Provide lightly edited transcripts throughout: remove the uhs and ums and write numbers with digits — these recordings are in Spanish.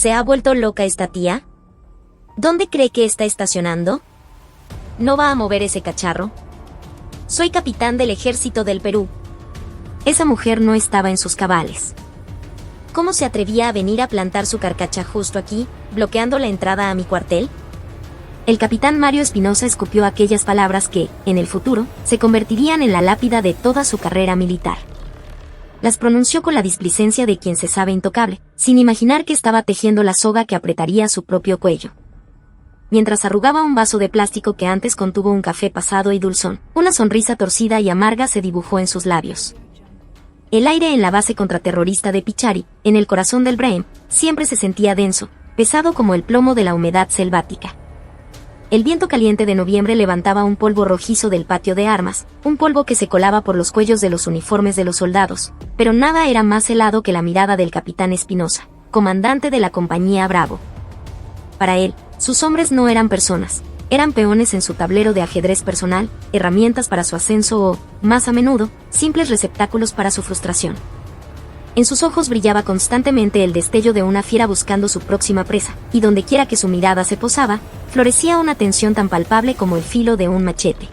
¿Se ha vuelto loca esta tía? ¿Dónde cree que está estacionando? ¿No va a mover ese cacharro? Soy capitán del ejército del Perú. Esa mujer no estaba en sus cabales. ¿Cómo se atrevía a venir a plantar su carcacha justo aquí, bloqueando la entrada a mi cuartel? El capitán Mario Espinosa escupió aquellas palabras que, en el futuro, se convertirían en la lápida de toda su carrera militar. Las pronunció con la displicencia de quien se sabe intocable, sin imaginar que estaba tejiendo la soga que apretaría su propio cuello. Mientras arrugaba un vaso de plástico que antes contuvo un café pasado y dulzón, una sonrisa torcida y amarga se dibujó en sus labios. El aire en la base contraterrorista de Pichari, en el corazón del Brehm, siempre se sentía denso, pesado como el plomo de la humedad selvática. El viento caliente de noviembre levantaba un polvo rojizo del patio de armas, un polvo que se colaba por los cuellos de los uniformes de los soldados, pero nada era más helado que la mirada del capitán Espinosa, comandante de la compañía Bravo. Para él, sus hombres no eran personas, eran peones en su tablero de ajedrez personal, herramientas para su ascenso o, más a menudo, simples receptáculos para su frustración. En sus ojos brillaba constantemente el destello de una fiera buscando su próxima presa, y dondequiera que su mirada se posaba, florecía una tensión tan palpable como el filo de un machete.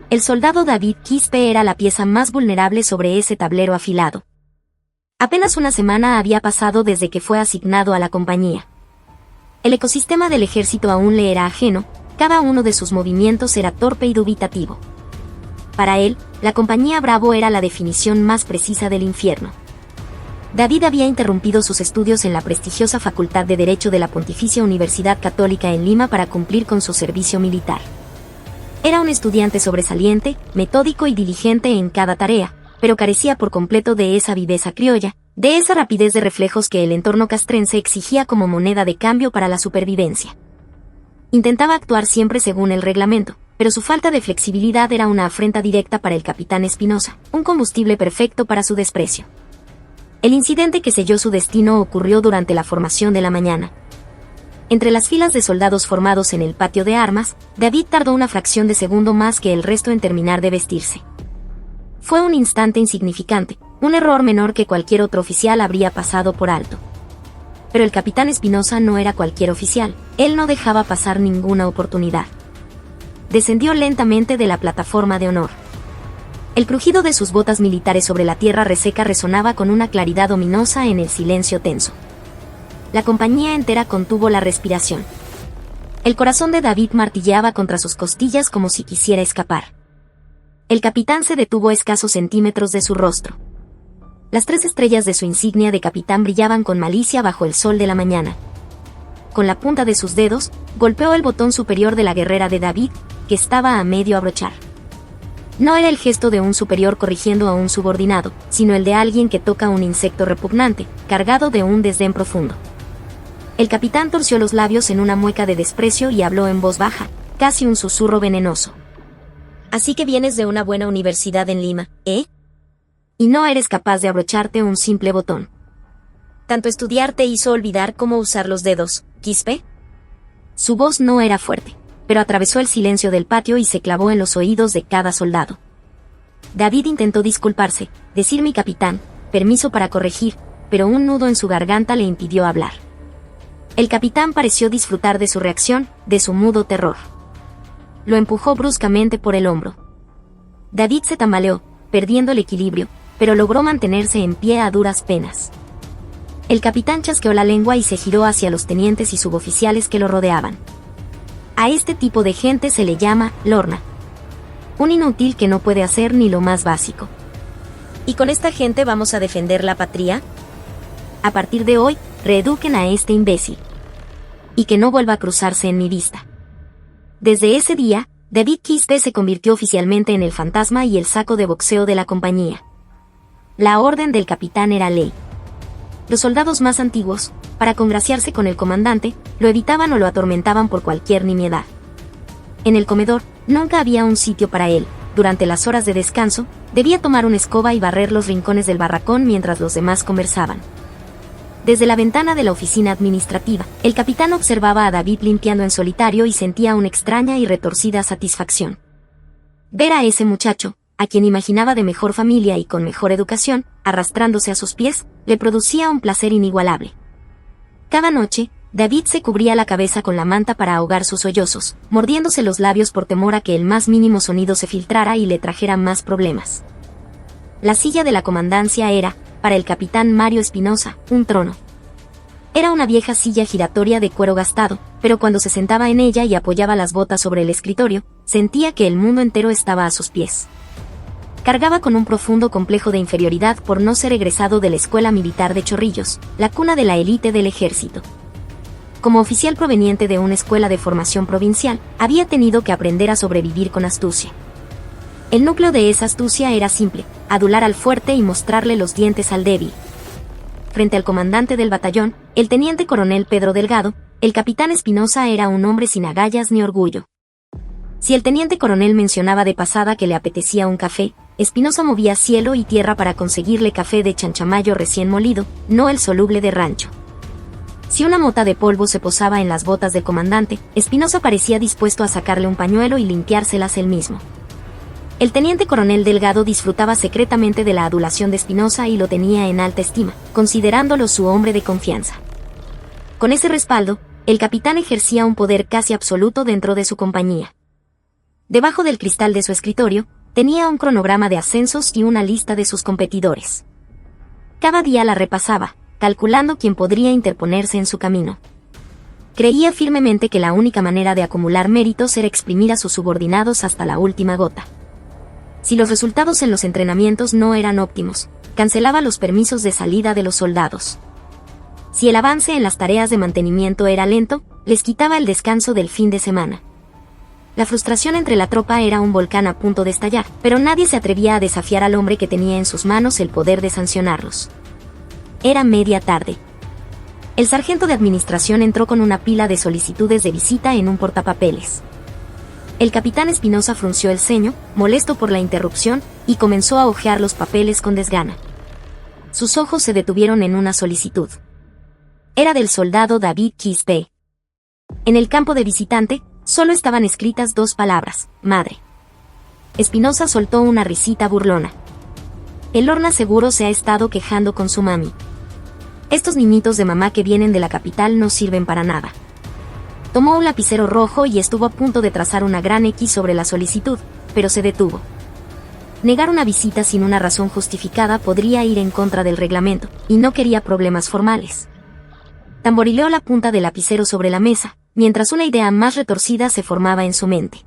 El soldado David Quispe era la pieza más vulnerable sobre ese tablero afilado. Apenas una semana había pasado desde que fue asignado a la compañía. El ecosistema del ejército aún le era ajeno, cada uno de sus movimientos era torpe y dubitativo. Para él, la compañía Bravo era la definición más precisa del infierno. David había interrumpido sus estudios en la prestigiosa Facultad de Derecho de la Pontificia Universidad Católica en Lima para cumplir con su servicio militar. Era un estudiante sobresaliente, metódico y diligente en cada tarea, pero carecía por completo de esa viveza criolla, de esa rapidez de reflejos que el entorno castrense exigía como moneda de cambio para la supervivencia. Intentaba actuar siempre según el reglamento, pero su falta de flexibilidad era una afrenta directa para el capitán Espinosa, un combustible perfecto para su desprecio. El incidente que selló su destino ocurrió durante la formación de la mañana. Entre las filas de soldados formados en el patio de armas, David tardó una fracción de segundo más que el resto en terminar de vestirse. Fue un instante insignificante, un error menor que cualquier otro oficial habría pasado por alto. Pero el capitán Espinosa no era cualquier oficial, él no dejaba pasar ninguna oportunidad. Descendió lentamente de la plataforma de honor. El crujido de sus botas militares sobre la tierra reseca resonaba con una claridad ominosa en el silencio tenso. La compañía entera contuvo la respiración. El corazón de David martilleaba contra sus costillas como si quisiera escapar. El capitán se detuvo a escasos centímetros de su rostro. Las 3 estrellas de su insignia de capitán brillaban con malicia bajo el sol de la mañana. Con la punta de sus dedos, golpeó el botón superior de la guerrera de David, que estaba a medio abrochar. No era el gesto de un superior corrigiendo a un subordinado, sino el de alguien que toca un insecto repugnante, cargado de un desdén profundo. El capitán torció los labios en una mueca de desprecio y habló en voz baja, casi un susurro venenoso. Así que vienes de una buena universidad en Lima, ¿eh? Y no eres capaz de abrocharte un simple botón. ¿Tanto estudiar te hizo olvidar cómo usar los dedos, Quispe? Su voz no era fuerte, pero atravesó el silencio del patio y se clavó en los oídos de cada soldado. David intentó disculparse, decir mi capitán, permiso para corregir, pero un nudo en su garganta le impidió hablar. El capitán pareció disfrutar de su reacción, de su mudo terror. Lo empujó bruscamente por el hombro. David se tambaleó, perdiendo el equilibrio, pero logró mantenerse en pie a duras penas. El capitán chasqueó la lengua y se giró hacia los tenientes y suboficiales que lo rodeaban. A este tipo de gente se le llama lorna. Un inútil que no puede hacer ni lo más básico. ¿Y con esta gente vamos a defender la patria? A partir de hoy, reeduquen a este imbécil. Y que no vuelva a cruzarse en mi vista. Desde ese día, David Quispe se convirtió oficialmente en el fantasma y el saco de boxeo de la compañía. La orden del capitán era ley. Los soldados más antiguos, para congraciarse con el comandante, lo evitaban o lo atormentaban por cualquier nimiedad. En el comedor, nunca había un sitio para él. Durante las horas de descanso, debía tomar una escoba y barrer los rincones del barracón mientras los demás conversaban. Desde la ventana de la oficina administrativa, el capitán observaba a David limpiando en solitario y sentía una extraña y retorcida satisfacción. Ver a ese muchacho, a quien imaginaba de mejor familia y con mejor educación, arrastrándose a sus pies, le producía un placer inigualable. Cada noche, David se cubría la cabeza con la manta para ahogar sus sollozos, mordiéndose los labios por temor a que el más mínimo sonido se filtrara y le trajera más problemas. La silla de la comandancia era, para el capitán Mario Espinosa, un trono. Era una vieja silla giratoria de cuero gastado, pero cuando se sentaba en ella y apoyaba las botas sobre el escritorio, sentía que el mundo entero estaba a sus pies. Cargaba con un profundo complejo de inferioridad por no ser egresado de la Escuela Militar de Chorrillos, la cuna de la élite del ejército. Como oficial proveniente de una escuela de formación provincial, había tenido que aprender a sobrevivir con astucia. El núcleo de esa astucia era simple: adular al fuerte y mostrarle los dientes al débil. Frente al comandante del batallón, el teniente coronel Pedro Delgado, el capitán Espinosa era un hombre sin agallas ni orgullo. Si el teniente coronel mencionaba de pasada que le apetecía un café, Espinosa movía cielo y tierra para conseguirle café de chanchamayo recién molido, no el soluble de rancho. Si una mota de polvo se posaba en las botas del comandante, Espinosa parecía dispuesto a sacarle un pañuelo y limpiárselas él mismo. El teniente coronel Delgado disfrutaba secretamente de la adulación de Espinosa y lo tenía en alta estima, considerándolo su hombre de confianza. Con ese respaldo, el capitán ejercía un poder casi absoluto dentro de su compañía. Debajo del cristal de su escritorio, tenía un cronograma de ascensos y una lista de sus competidores. Cada día la repasaba, calculando quién podría interponerse en su camino. Creía firmemente que la única manera de acumular méritos era exprimir a sus subordinados hasta la última gota. Si los resultados en los entrenamientos no eran óptimos, cancelaba los permisos de salida de los soldados. Si el avance en las tareas de mantenimiento era lento, les quitaba el descanso del fin de semana. La frustración entre la tropa era un volcán a punto de estallar, pero nadie se atrevía a desafiar al hombre que tenía en sus manos el poder de sancionarlos. Era media tarde. El sargento de administración entró con una pila de solicitudes de visita en un portapapeles. El capitán Espinosa frunció el ceño, molesto por la interrupción, y comenzó a hojear los papeles con desgana. Sus ojos se detuvieron en una solicitud. Era del soldado David Quispe. En el campo de visitante, solo estaban escritas 2 palabras: madre. Espinosa soltó una risita burlona. El Lorna seguro se ha estado quejando con su mami. Estos niñitos de mamá que vienen de la capital no sirven para nada. Tomó un lapicero rojo y estuvo a punto de trazar una gran X sobre la solicitud, pero se detuvo. Negar una visita sin una razón justificada podría ir en contra del reglamento, y no quería problemas formales. Tamborileó la punta del lapicero sobre la mesa, mientras una idea más retorcida se formaba en su mente.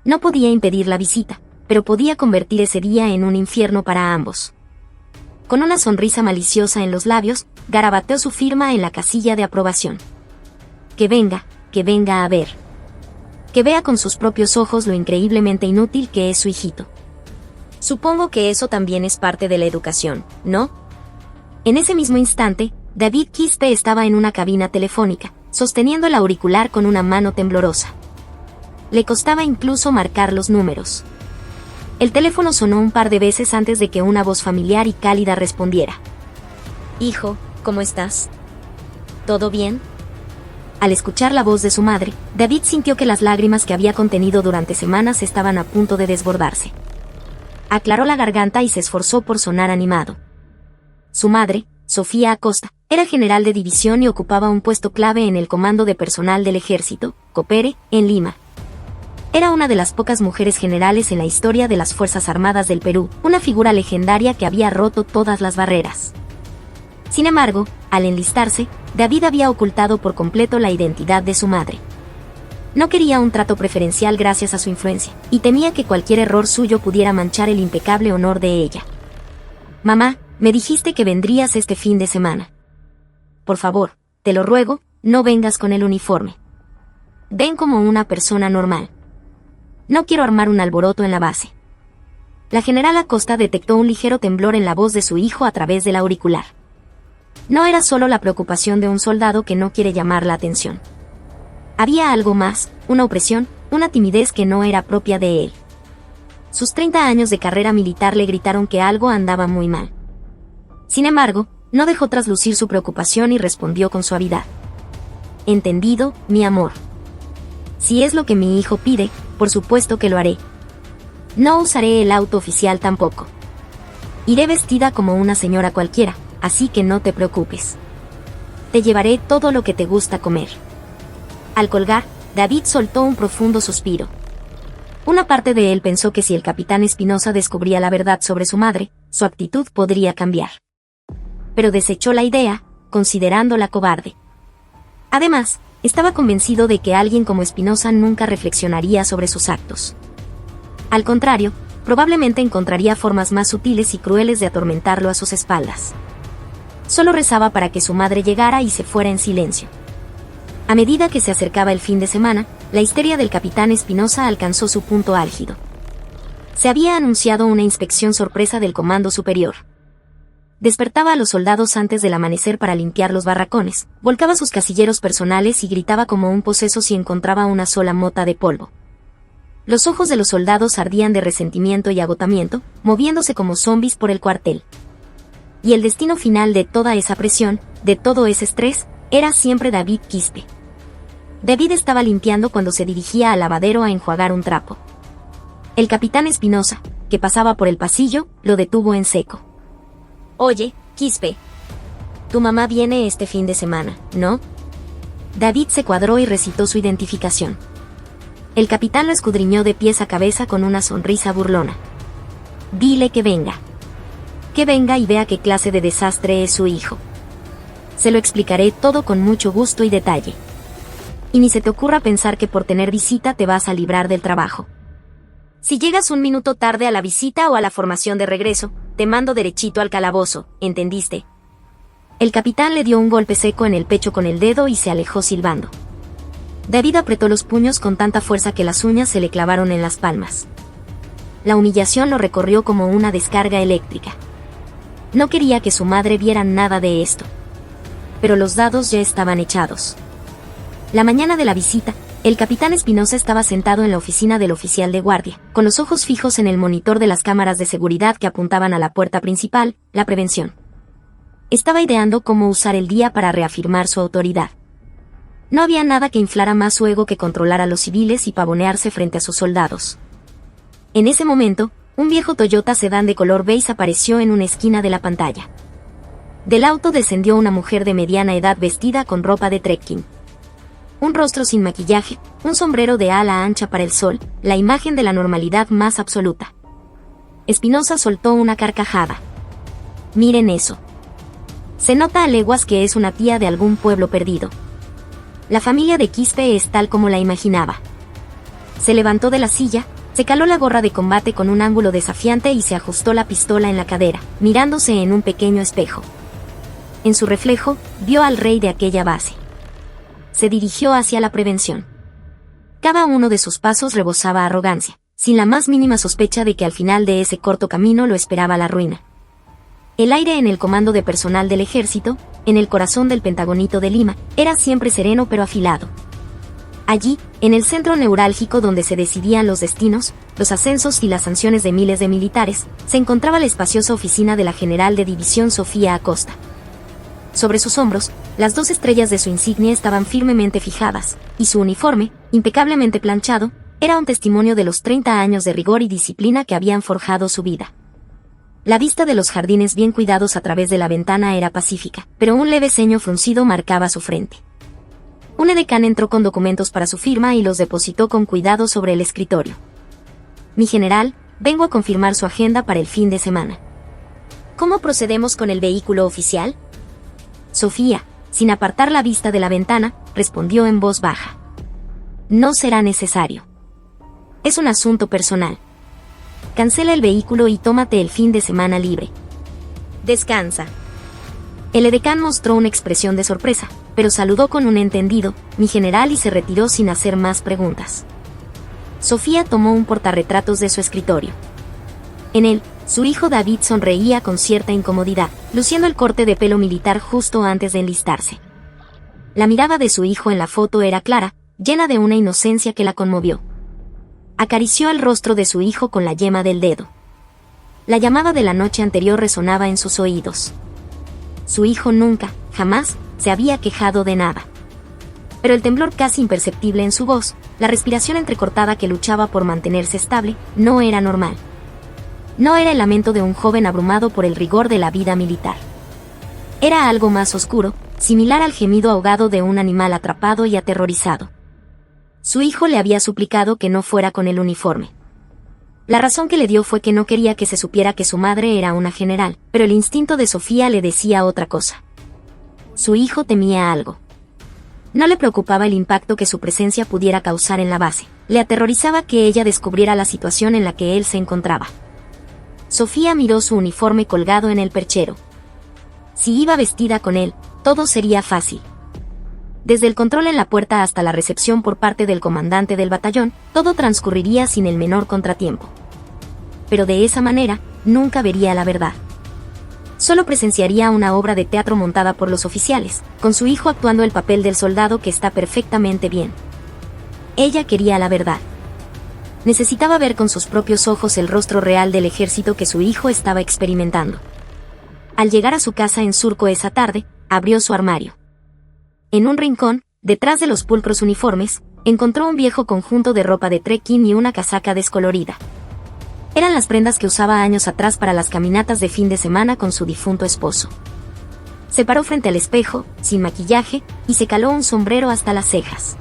No podía impedir la visita, pero podía convertir ese día en un infierno para ambos. Con una sonrisa maliciosa en los labios, garabateó su firma en la casilla de aprobación. Que venga a ver. Que vea con sus propios ojos lo increíblemente inútil que es su hijito. Supongo que eso también es parte de la educación, ¿no? En ese mismo instante, David Quispe estaba en una cabina telefónica, sosteniendo el auricular con una mano temblorosa. Le costaba incluso marcar los números. El teléfono sonó un par de veces antes de que una voz familiar y cálida respondiera. Hijo, ¿cómo estás? ¿Todo bien? Al escuchar la voz de su madre, David sintió que las lágrimas que había contenido durante semanas estaban a punto de desbordarse. Aclaró la garganta y se esforzó por sonar animado. Su madre, Sofía Acosta, era general de división y ocupaba un puesto clave en el comando de personal del ejército, Copere, en Lima. Era una de las pocas mujeres generales en la historia de las Fuerzas Armadas del Perú, una figura legendaria que había roto todas las barreras. Sin embargo, al enlistarse, David había ocultado por completo la identidad de su madre. No quería un trato preferencial gracias a su influencia, y temía que cualquier error suyo pudiera manchar el impecable honor de ella. Mamá, me dijiste que vendrías este fin de semana. Por favor, te lo ruego, no vengas con el uniforme. Ven como una persona normal. No quiero armar un alboroto en la base. La general Acosta detectó un ligero temblor en la voz de su hijo a través del auricular. No era solo la preocupación de un soldado que no quiere llamar la atención. Había algo más, una opresión, una timidez que no era propia de él. Sus 30 años de carrera militar le gritaron que algo andaba muy mal. Sin embargo, no dejó traslucir su preocupación y respondió con suavidad. Entendido, mi amor. Si es lo que mi hijo pide, por supuesto que lo haré. No usaré el auto oficial tampoco. Iré vestida como una señora cualquiera, así que no te preocupes. te llevaré todo lo que te gusta comer. Al colgar, David soltó un profundo suspiro. Una parte de él pensó que si el capitán Espinosa descubría la verdad sobre su madre, su actitud podría cambiar. Pero desechó la idea, considerándola cobarde. Además, estaba convencido de que alguien como Espinosa nunca reflexionaría sobre sus actos. Al contrario, probablemente encontraría formas más sutiles y crueles de atormentarlo a sus espaldas. Solo rezaba para que su madre llegara y se fuera en silencio. A medida que se acercaba el fin de semana, la histeria del capitán Espinosa alcanzó su punto álgido. Se había anunciado una inspección sorpresa del Comando Superior. Despertaba a los soldados antes del amanecer para limpiar los barracones, volcaba sus casilleros personales y gritaba como un poseso si encontraba una sola mota de polvo. Los ojos de los soldados ardían de resentimiento y agotamiento, moviéndose como zombis por el cuartel. Y el destino final de toda esa presión, de todo ese estrés, era siempre David Quispe. David estaba limpiando cuando se dirigía al lavadero a enjuagar un trapo. El capitán Espinosa, que pasaba por el pasillo, lo detuvo en seco. «Oye, Quispe, tu mamá viene este fin de semana, ¿no?» David se cuadró y recitó su identificación. El capitán lo escudriñó de pies a cabeza con una sonrisa burlona. «Dile que venga. Que venga y vea qué clase de desastre es su hijo. Se lo explicaré todo con mucho gusto y detalle. Y ni se te ocurra pensar que por tener visita te vas a librar del trabajo. Si llegas un minuto tarde a la visita o a la formación de regreso, te mando derechito al calabozo, ¿entendiste?» El capitán le dio un golpe seco en el pecho con el dedo y se alejó silbando. David apretó los puños con tanta fuerza que las uñas se le clavaron en las palmas. La humillación lo recorrió como una descarga eléctrica. No quería que su madre viera nada de esto. Pero los dados ya estaban echados. La mañana de la visita, el capitán Espinosa estaba sentado en la oficina del oficial de guardia, con los ojos fijos en el monitor de las cámaras de seguridad que apuntaban a la puerta principal, la prevención. Estaba ideando cómo usar el día para reafirmar su autoridad. No había nada que inflara más su ego que controlar a los civiles y pavonearse frente a sus soldados. En ese momento, un viejo Toyota sedán de color beige apareció en una esquina de la pantalla. Del auto descendió una mujer de mediana edad vestida con ropa de trekking. Un rostro sin maquillaje, un sombrero de ala ancha para el sol, la imagen de la normalidad más absoluta. Espinosa soltó una carcajada. «Miren eso. Se nota a leguas que es una tía de algún pueblo perdido. La familia de Quispe es tal como la imaginaba». Se levantó de la silla, se caló la gorra de combate con un ángulo desafiante y se ajustó la pistola en la cadera, mirándose en un pequeño espejo. En su reflejo, vio al rey de aquella base. Se dirigió hacia la prevención. Cada uno de sus pasos rebosaba arrogancia, sin la más mínima sospecha de que al final de ese corto camino lo esperaba la ruina. El aire en el comando de personal del ejército, en el corazón del Pentagonito de Lima, era siempre sereno pero afilado. Allí, en el centro neurálgico donde se decidían los destinos, los ascensos y las sanciones de miles de militares, se encontraba la espaciosa oficina de la general de división Sofía Acosta. Sobre sus hombros, las 2 estrellas de su insignia estaban firmemente fijadas, y su uniforme, impecablemente planchado, era un testimonio de los 30 años de rigor y disciplina que habían forjado su vida. La vista de los jardines bien cuidados a través de la ventana era pacífica, pero un leve ceño fruncido marcaba su frente. Un edecán entró con documentos para su firma y los depositó con cuidado sobre el escritorio. «Mi general, vengo a confirmar su agenda para el fin de semana». «¿Cómo procedemos con el vehículo oficial?». Sofía, sin apartar la vista de la ventana, respondió en voz baja. «No será necesario. Es un asunto personal. Cancela el vehículo y tómate el fin de semana libre. Descansa». El edecán mostró una expresión de sorpresa, pero saludó con un entendido, «mi general», y se retiró sin hacer más preguntas. Sofía tomó un portarretratos de su escritorio. En él, su hijo David sonreía con cierta incomodidad, luciendo el corte de pelo militar justo antes de enlistarse. La mirada de su hijo en la foto era clara, llena de una inocencia que la conmovió. Acarició el rostro de su hijo con la yema del dedo. La llamada de la noche anterior resonaba en sus oídos. Su hijo nunca, jamás, se había quejado de nada. Pero el temblor casi imperceptible en su voz, la respiración entrecortada que luchaba por mantenerse estable, no era normal. No era el lamento de un joven abrumado por el rigor de la vida militar. Era algo más oscuro, similar al gemido ahogado de un animal atrapado y aterrorizado. Su hijo le había suplicado que no fuera con el uniforme. La razón que le dio fue que no quería que se supiera que su madre era una general, pero el instinto de Sofía le decía otra cosa. Su hijo temía algo. No le preocupaba el impacto que su presencia pudiera causar en la base, le aterrorizaba que ella descubriera la situación en la que él se encontraba. Sofía miró su uniforme colgado en el perchero. Si iba vestida con él, todo sería fácil. Desde el control en la puerta hasta la recepción por parte del comandante del batallón, todo transcurriría sin el menor contratiempo. Pero de esa manera, nunca vería la verdad. Solo presenciaría una obra de teatro montada por los oficiales, con su hijo actuando el papel del soldado que está perfectamente bien. Ella quería la verdad. Necesitaba ver con sus propios ojos el rostro real del ejército que su hijo estaba experimentando. Al llegar a su casa en Surco esa tarde, abrió su armario. En un rincón, detrás de los pulcros uniformes, encontró un viejo conjunto de ropa de trekking y una casaca descolorida. Eran las prendas que usaba años atrás para las caminatas de fin de semana con su difunto esposo. Se paró frente al espejo, sin maquillaje, y se caló un sombrero hasta las cejas.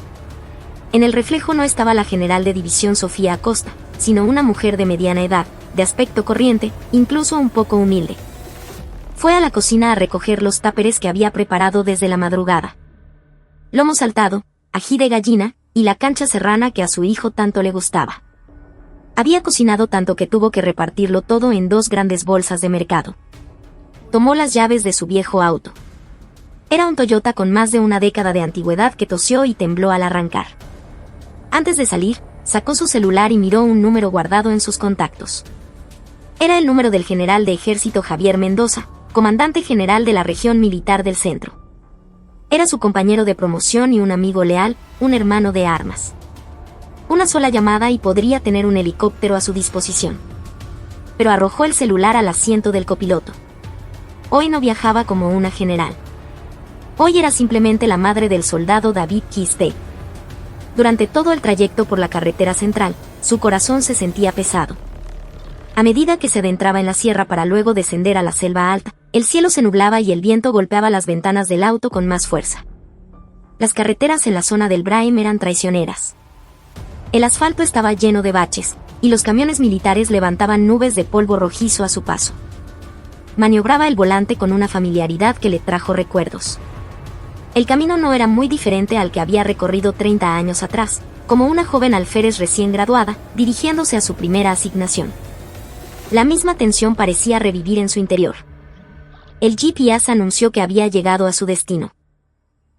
En el reflejo no estaba la general de división Sofía Acosta, sino una mujer de mediana edad, de aspecto corriente, incluso un poco humilde. Fue a la cocina a recoger los táperes que había preparado desde la madrugada. Lomo saltado, ají de gallina, y la cancha serrana que a su hijo tanto le gustaba. Había cocinado tanto que tuvo que repartirlo todo en 2 grandes bolsas de mercado. Tomó las llaves de su viejo auto. Era un Toyota con más de una década de antigüedad que tosió y tembló al arrancar. Antes de salir, sacó su celular y miró un número guardado en sus contactos. Era el número del general de ejército Javier Mendoza, comandante general de la región militar del centro. Era su compañero de promoción y un amigo leal, un hermano de armas. Una sola llamada y podría tener un helicóptero a su disposición. Pero arrojó el celular al asiento del copiloto. Hoy no viajaba como una general. Hoy era simplemente la madre del soldado David Quispe. Durante todo el trayecto por la carretera central, su corazón se sentía pesado. A medida que se adentraba en la sierra para luego descender a la selva alta, el cielo se nublaba y el viento golpeaba las ventanas del auto con más fuerza. Las carreteras en la zona del Braem eran traicioneras. El asfalto estaba lleno de baches, y los camiones militares levantaban nubes de polvo rojizo a su paso. Maniobraba el volante con una familiaridad que le trajo recuerdos. El camino no era muy diferente al que había recorrido 30 años atrás, como una joven alférez recién graduada, dirigiéndose a su primera asignación. La misma tensión parecía revivir en su interior. El GPS anunció que había llegado a su destino.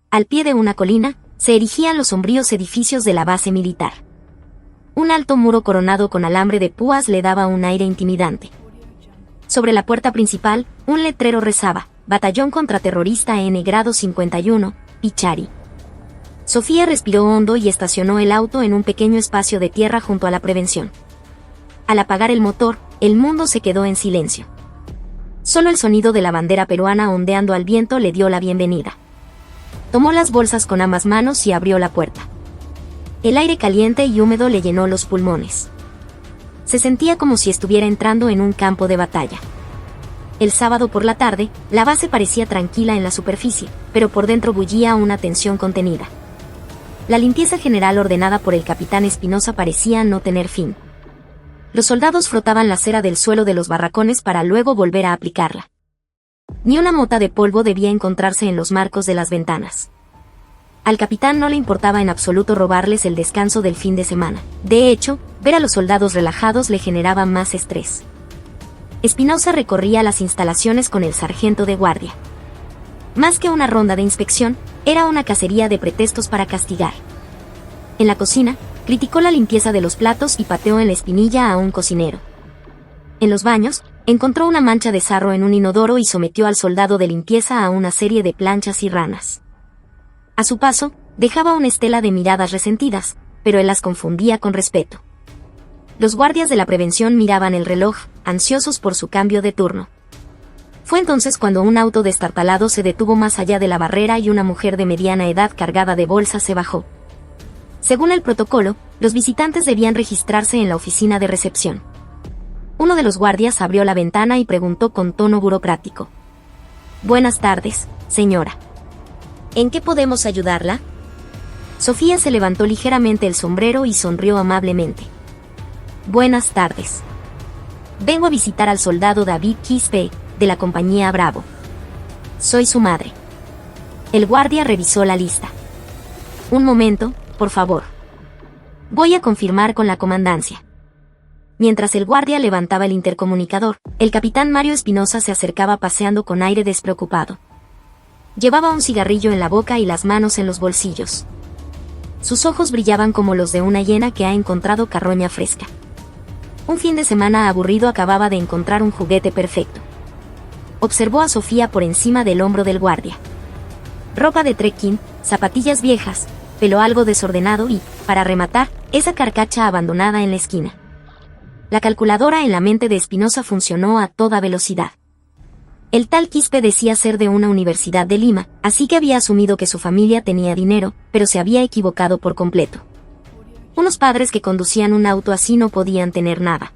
Al pie de una colina, se erigían los sombríos edificios de la base militar. Un alto muro coronado con alambre de púas le daba un aire intimidante. Sobre la puerta principal, un letrero rezaba: Batallón Contraterrorista N grado 51, Pichari. Sofía respiró hondo y estacionó el auto en un pequeño espacio de tierra junto a la prevención. Al apagar el motor, el mundo se quedó en silencio. Solo el sonido de la bandera peruana ondeando al viento le dio la bienvenida. Tomó las bolsas con ambas manos y abrió la puerta. El aire caliente y húmedo le llenó los pulmones. Se sentía como si estuviera entrando en un campo de batalla. El sábado por la tarde, la base parecía tranquila en la superficie, pero por dentro bullía una tensión contenida. La limpieza general ordenada por el capitán Espinosa parecía no tener fin. Los soldados frotaban la cera del suelo de los barracones para luego volver a aplicarla. Ni una mota de polvo debía encontrarse en los marcos de las ventanas. Al capitán no le importaba en absoluto robarles el descanso del fin de semana. De hecho, ver a los soldados relajados le generaba más estrés. Espinosa recorría las instalaciones con el sargento de guardia. Más que una ronda de inspección, era una cacería de pretextos para castigar. En la cocina, criticó la limpieza de los platos y pateó en la espinilla a un cocinero. En los baños, encontró una mancha de sarro en un inodoro y sometió al soldado de limpieza a una serie de planchas y ranas. A su paso, dejaba una estela de miradas resentidas, pero él las confundía con respeto. Los guardias de la prevención miraban el reloj, ansiosos por su cambio de turno. Fue entonces cuando un auto destartalado se detuvo más allá de la barrera y una mujer de mediana edad cargada de bolsas se bajó. Según el protocolo, los visitantes debían registrarse en la oficina de recepción. Uno de los guardias abrió la ventana y preguntó con tono burocrático: «Buenas tardes, señora. ¿En qué podemos ayudarla? Sofía se levantó ligeramente el sombrero y sonrió amablemente. Buenas tardes. Vengo a visitar al soldado David Quispe, de la compañía Bravo. Soy su madre. El guardia revisó la lista. Un momento, por favor. Voy a confirmar con la comandancia. Mientras el guardia levantaba el intercomunicador, el capitán Mario Espinosa se acercaba paseando con aire despreocupado. Llevaba un cigarrillo en la boca y las manos en los bolsillos. Sus ojos brillaban como los de una hiena que ha encontrado carroña fresca. Un fin de semana aburrido acababa de encontrar un juguete perfecto. Observó a Sofía por encima del hombro del guardia. Ropa de trekking, zapatillas viejas, pelo algo desordenado y, para rematar, esa carcacha abandonada en la esquina. La calculadora en la mente de Espinosa funcionó a toda velocidad. El tal Quispe decía ser de una universidad de Lima, así que había asumido que su familia tenía dinero, pero se había equivocado por completo. Unos padres que conducían un auto así no podían tener nada.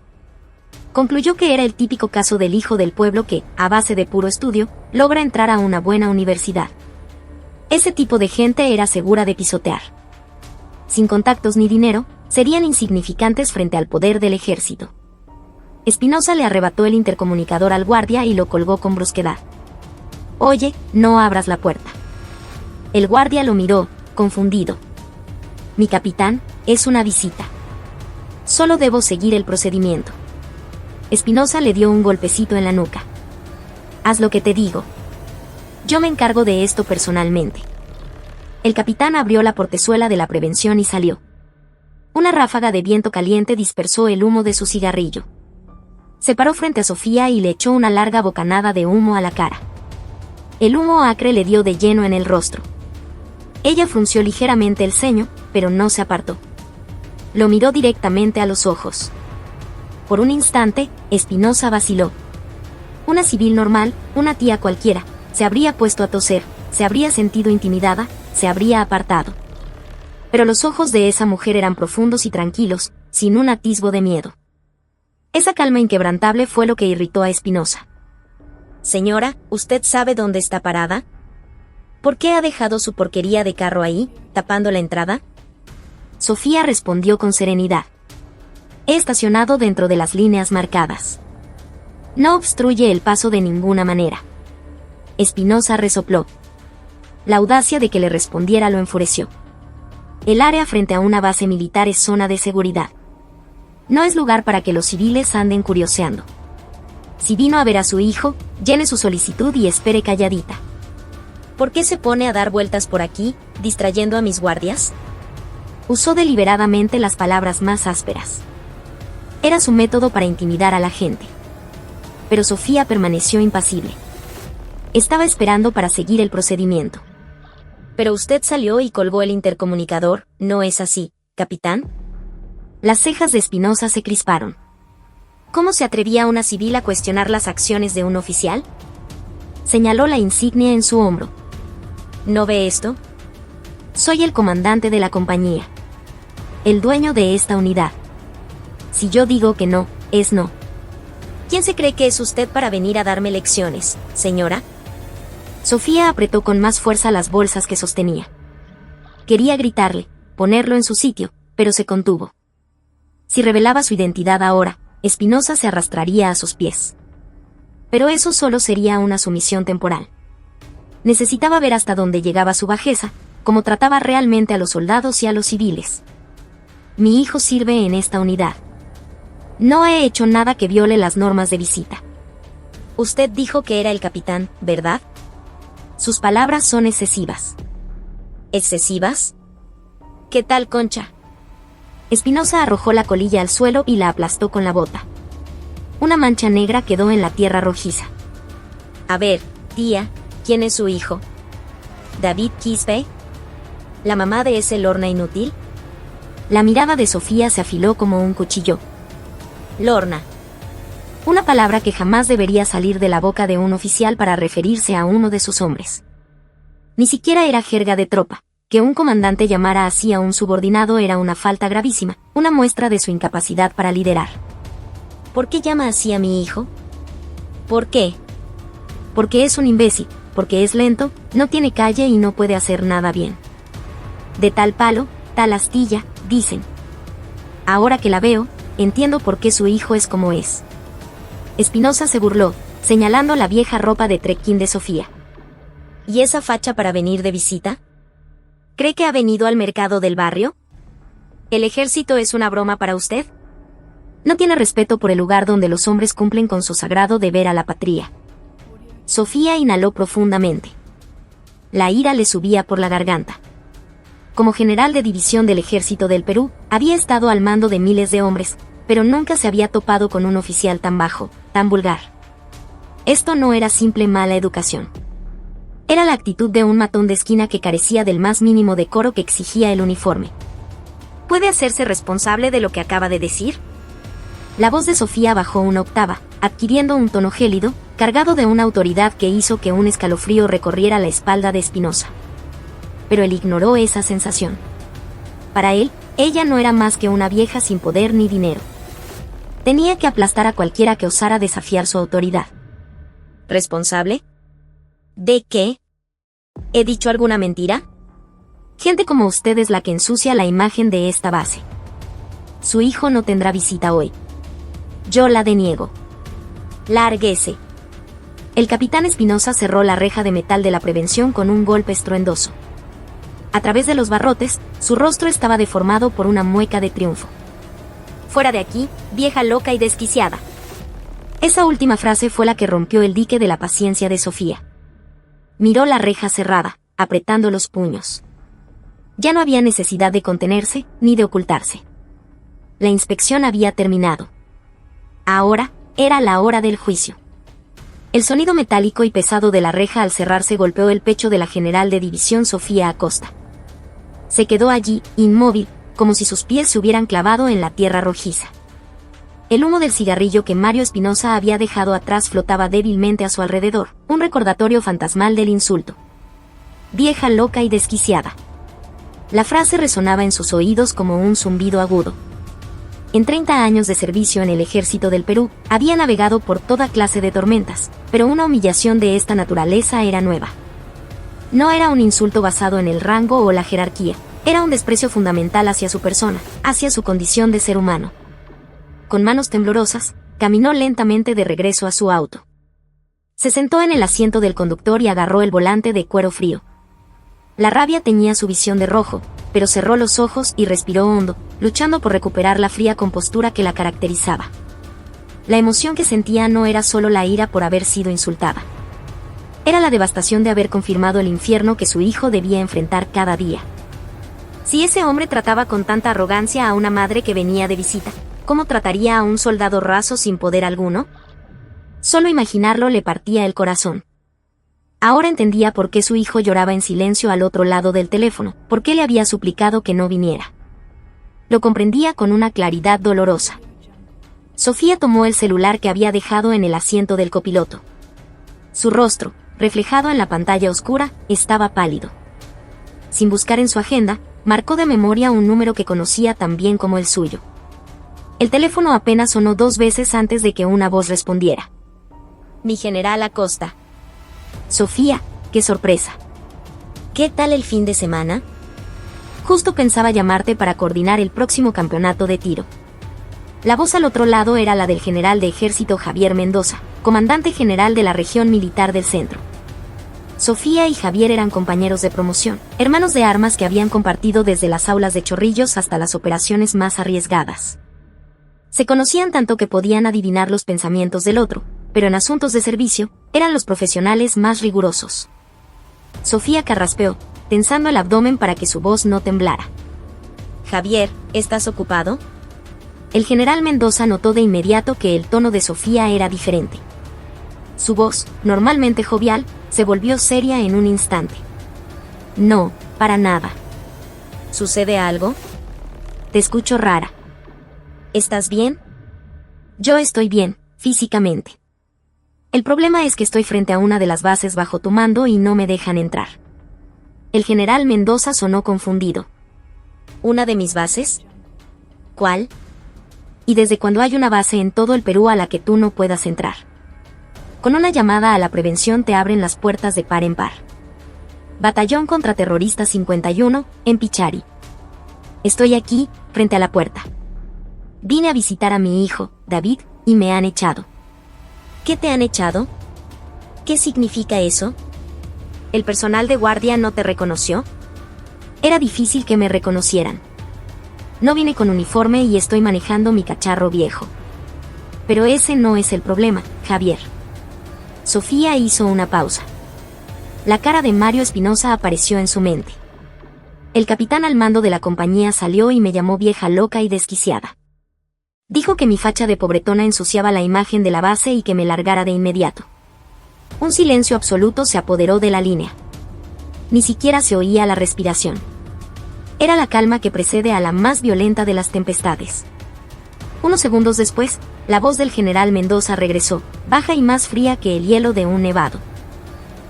Concluyó que era el típico caso del hijo del pueblo que, a base de puro estudio, logra entrar a una buena universidad. Ese tipo de gente era segura de pisotear. Sin contactos ni dinero, serían insignificantes frente al poder del ejército. Espinosa le arrebató el intercomunicador al guardia y lo colgó con brusquedad. Oye, no abras la puerta. El guardia lo miró, confundido. Mi capitán, es una visita. Solo debo seguir el procedimiento. Espinosa le dio un golpecito en la nuca. Haz lo que te digo. Yo me encargo de esto personalmente. El capitán abrió la portezuela de la prevención y salió. Una ráfaga de viento caliente dispersó el humo de su cigarrillo. Se paró frente a Sofía y le echó una larga bocanada de humo a la cara. El humo acre le dio de lleno en el rostro. Ella frunció ligeramente el ceño, pero no se apartó. Lo miró directamente a los ojos. Por un instante, Espinosa vaciló. Una civil normal, una tía cualquiera, se habría puesto a toser, se habría sentido intimidada, se habría apartado. Pero los ojos de esa mujer eran profundos y tranquilos, sin un atisbo de miedo. Esa calma inquebrantable fue lo que irritó a Espinosa. Señora, ¿usted sabe dónde está parada? ¿Por qué ha dejado su porquería de carro ahí, tapando la entrada? Sofía respondió con serenidad. He estacionado dentro de las líneas marcadas. No obstruye el paso de ninguna manera. Espinosa resopló. La audacia de que le respondiera lo enfureció. El área frente a una base militar es zona de seguridad. No es lugar para que los civiles anden curioseando. Si vino a ver a su hijo, llene su solicitud y espere calladita. ¿Por qué se pone a dar vueltas por aquí, distrayendo a mis guardias? Usó deliberadamente las palabras más ásperas. Era su método para intimidar a la gente. Pero Sofía permaneció impasible. Estaba esperando para seguir el procedimiento. Pero usted salió y colgó el intercomunicador, ¿no es así, capitán? Las cejas de Espinosa se crisparon. ¿Cómo se atrevía una civil a cuestionar las acciones de un oficial? Señaló la insignia en su hombro. ¿No ve esto? Soy el comandante de la compañía. El dueño de esta unidad. Si yo digo que no, es no. ¿Quién se cree que es usted para venir a darme lecciones, señora? Sofía apretó con más fuerza las bolsas que sostenía. Quería gritarle, ponerlo en su sitio, pero se contuvo. Si revelaba su identidad ahora, Espinosa se arrastraría a sus pies. Pero eso solo sería una sumisión temporal. Necesitaba ver hasta dónde llegaba su bajeza, cómo trataba realmente a los soldados y a los civiles. Mi hijo sirve en esta unidad. No he hecho nada que viole las normas de visita. Usted dijo que era el capitán, ¿verdad? Sus palabras son excesivas. ¿Excesivas? ¿Qué tal, Concha? Espinosa arrojó la colilla al suelo y la aplastó con la bota. Una mancha negra quedó en la tierra rojiza. A ver, tía, ¿quién es su hijo? ¿David Quispe? ¿La mamá de ese Lorna inútil? La mirada de Sofía se afiló como un cuchillo. Lorna. Una palabra que jamás debería salir de la boca de un oficial para referirse a uno de sus hombres. Ni siquiera era jerga de tropa. Que un comandante llamara así a un subordinado era una falta gravísima, una muestra de su incapacidad para liderar. ¿Por qué llama así a mi hijo? ¿Por qué? Porque es un imbécil, porque es lento, no tiene calle y no puede hacer nada bien. De tal palo, tal astilla, dicen. Ahora que la veo, entiendo por qué su hijo es como es. Espinosa se burló, señalando la vieja ropa de trekking de Sofía. ¿Y esa facha para venir de visita? ¿Cree que ha venido al mercado del barrio? ¿El ejército es una broma para usted? No tiene respeto por el lugar donde los hombres cumplen con su sagrado deber a la patria. Sofía inhaló profundamente. La ira le subía por la garganta. Como general de división del ejército del Perú, había estado al mando de miles de hombres, pero nunca se había topado con un oficial tan bajo, tan vulgar. Esto no era simple mala educación. Era la actitud de un matón de esquina que carecía del más mínimo decoro que exigía el uniforme. ¿Puede hacerse responsable de lo que acaba de decir? La voz de Sofía bajó una octava, adquiriendo un tono gélido, cargado de una autoridad que hizo que un escalofrío recorriera la espalda de Espinosa. Pero él ignoró esa sensación. Para él, ella no era más que una vieja sin poder ni dinero. Tenía que aplastar a cualquiera que osara desafiar su autoridad. ¿Responsable? ¿De qué? ¿He dicho alguna mentira? Gente como usted es la que ensucia la imagen de esta base. Su hijo no tendrá visita hoy. Yo la deniego. Lárguese. El capitán Espinosa cerró la reja de metal de la prevención con un golpe estruendoso. A través de los barrotes, su rostro estaba deformado por una mueca de triunfo. Fuera de aquí, vieja loca y desquiciada. Esa última frase fue la que rompió el dique de la paciencia de Sofía. Miró la reja cerrada, apretando los puños. Ya no había necesidad de contenerse, ni de ocultarse. La inspección había terminado. Ahora, era la hora del juicio. El sonido metálico y pesado de la reja al cerrarse golpeó el pecho de la general de división Sofía Acosta. Se quedó allí, inmóvil, como si sus pies se hubieran clavado en la tierra rojiza. El humo del cigarrillo que Mario Espinosa había dejado atrás flotaba débilmente a su alrededor, un recordatorio fantasmal del insulto. Vieja loca y desquiciada. La frase resonaba en sus oídos como un zumbido agudo. En 30 años de servicio en el ejército del Perú, había navegado por toda clase de tormentas, pero una humillación de esta naturaleza era nueva. No era un insulto basado en el rango o la jerarquía, era un desprecio fundamental hacia su persona, hacia su condición de ser humano. Con manos temblorosas, caminó lentamente de regreso a su auto. Se sentó en el asiento del conductor y agarró el volante de cuero frío. La rabia teñía su visión de rojo, pero cerró los ojos y respiró hondo, luchando por recuperar la fría compostura que la caracterizaba. La emoción que sentía no era solo la ira por haber sido insultada. Era la devastación de haber confirmado el infierno que su hijo debía enfrentar cada día. Si ese hombre trataba con tanta arrogancia a una madre que venía de visita, ¿cómo trataría a un soldado raso sin poder alguno? Solo imaginarlo le partía el corazón. Ahora entendía por qué su hijo lloraba en silencio al otro lado del teléfono, por qué le había suplicado que no viniera. Lo comprendía con una claridad dolorosa. Sofía tomó el celular que había dejado en el asiento del copiloto. Su rostro, reflejado en la pantalla oscura, estaba pálido. Sin buscar en su agenda, marcó de memoria un número que conocía tan bien como el suyo. El teléfono apenas sonó 2 veces antes de que una voz respondiera. Mi general Acosta. Sofía, qué sorpresa. ¿Qué tal el fin de semana? Justo pensaba llamarte para coordinar el próximo campeonato de tiro. La voz al otro lado era la del general de ejército Javier Mendoza, comandante general de la región militar del centro. Sofía y Javier eran compañeros de promoción, hermanos de armas que habían compartido desde las aulas de Chorrillos hasta las operaciones más arriesgadas. Se conocían tanto que podían adivinar los pensamientos del otro, pero en asuntos de servicio, eran los profesionales más rigurosos. Sofía carraspeó, tensando el abdomen para que su voz no temblara. Javier, ¿estás ocupado? El general Mendoza notó de inmediato que el tono de Sofía era diferente. Su voz, normalmente jovial, se volvió seria en un instante. No, para nada. ¿Sucede algo? Te escucho rara. ¿Estás bien? Yo estoy bien, físicamente. El problema es que estoy frente a una de las bases bajo tu mando y no me dejan entrar. El general Mendoza sonó confundido. ¿Una de mis bases? ¿Cuál? ¿Y desde cuándo hay una base en todo el Perú a la que tú no puedas entrar? Con una llamada a la prevención te abren las puertas de par en par. Batallón Contraterrorista 51, en Pichari. Estoy aquí, frente a la puerta. Vine a visitar a mi hijo, David, y me han echado. ¿Qué te han echado? ¿Qué significa eso? ¿El personal de guardia no te reconoció? Era difícil que me reconocieran. No vine con uniforme y estoy manejando mi cacharro viejo. Pero ese no es el problema, Javier. Sofía hizo una pausa. La cara de Mario Espinosa apareció en su mente. El capitán al mando de la compañía salió y me llamó vieja loca y desquiciada. Dijo que mi facha de pobretona ensuciaba la imagen de la base y que me largara de inmediato. Un silencio absoluto se apoderó de la línea. Ni siquiera se oía la respiración. Era la calma que precede a la más violenta de las tempestades. Unos segundos después, la voz del general Mendoza regresó, baja y más fría que el hielo de un nevado.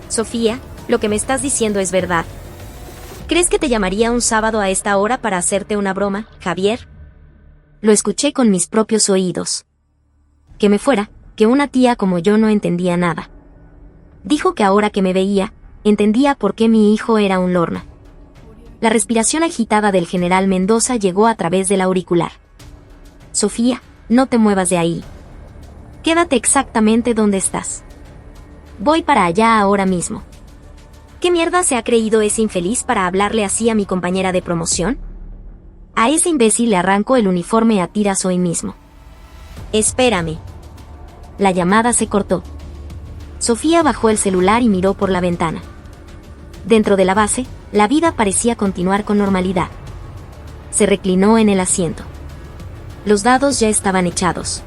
Sofía, lo que me estás diciendo es verdad. ¿Crees que te llamaría un sábado a esta hora para hacerte una broma, Javier? Lo escuché con mis propios oídos. Que me fuera, que una tía como yo no entendía nada. Dijo que ahora que me veía, entendía por qué mi hijo era un Lorna. La respiración agitada del general Mendoza llegó a través del auricular. Sofía, no te muevas de ahí. Quédate exactamente donde estás. Voy para allá ahora mismo. ¿Qué mierda se ha creído ese infeliz para hablarle así a mi compañera de promoción? A ese imbécil le arranco el uniforme a tiras hoy mismo. Espérame. La llamada se cortó. Sofía bajó el celular y miró por la ventana. Dentro de la base, la vida parecía continuar con normalidad. Se reclinó en el asiento. Los dados ya estaban echados.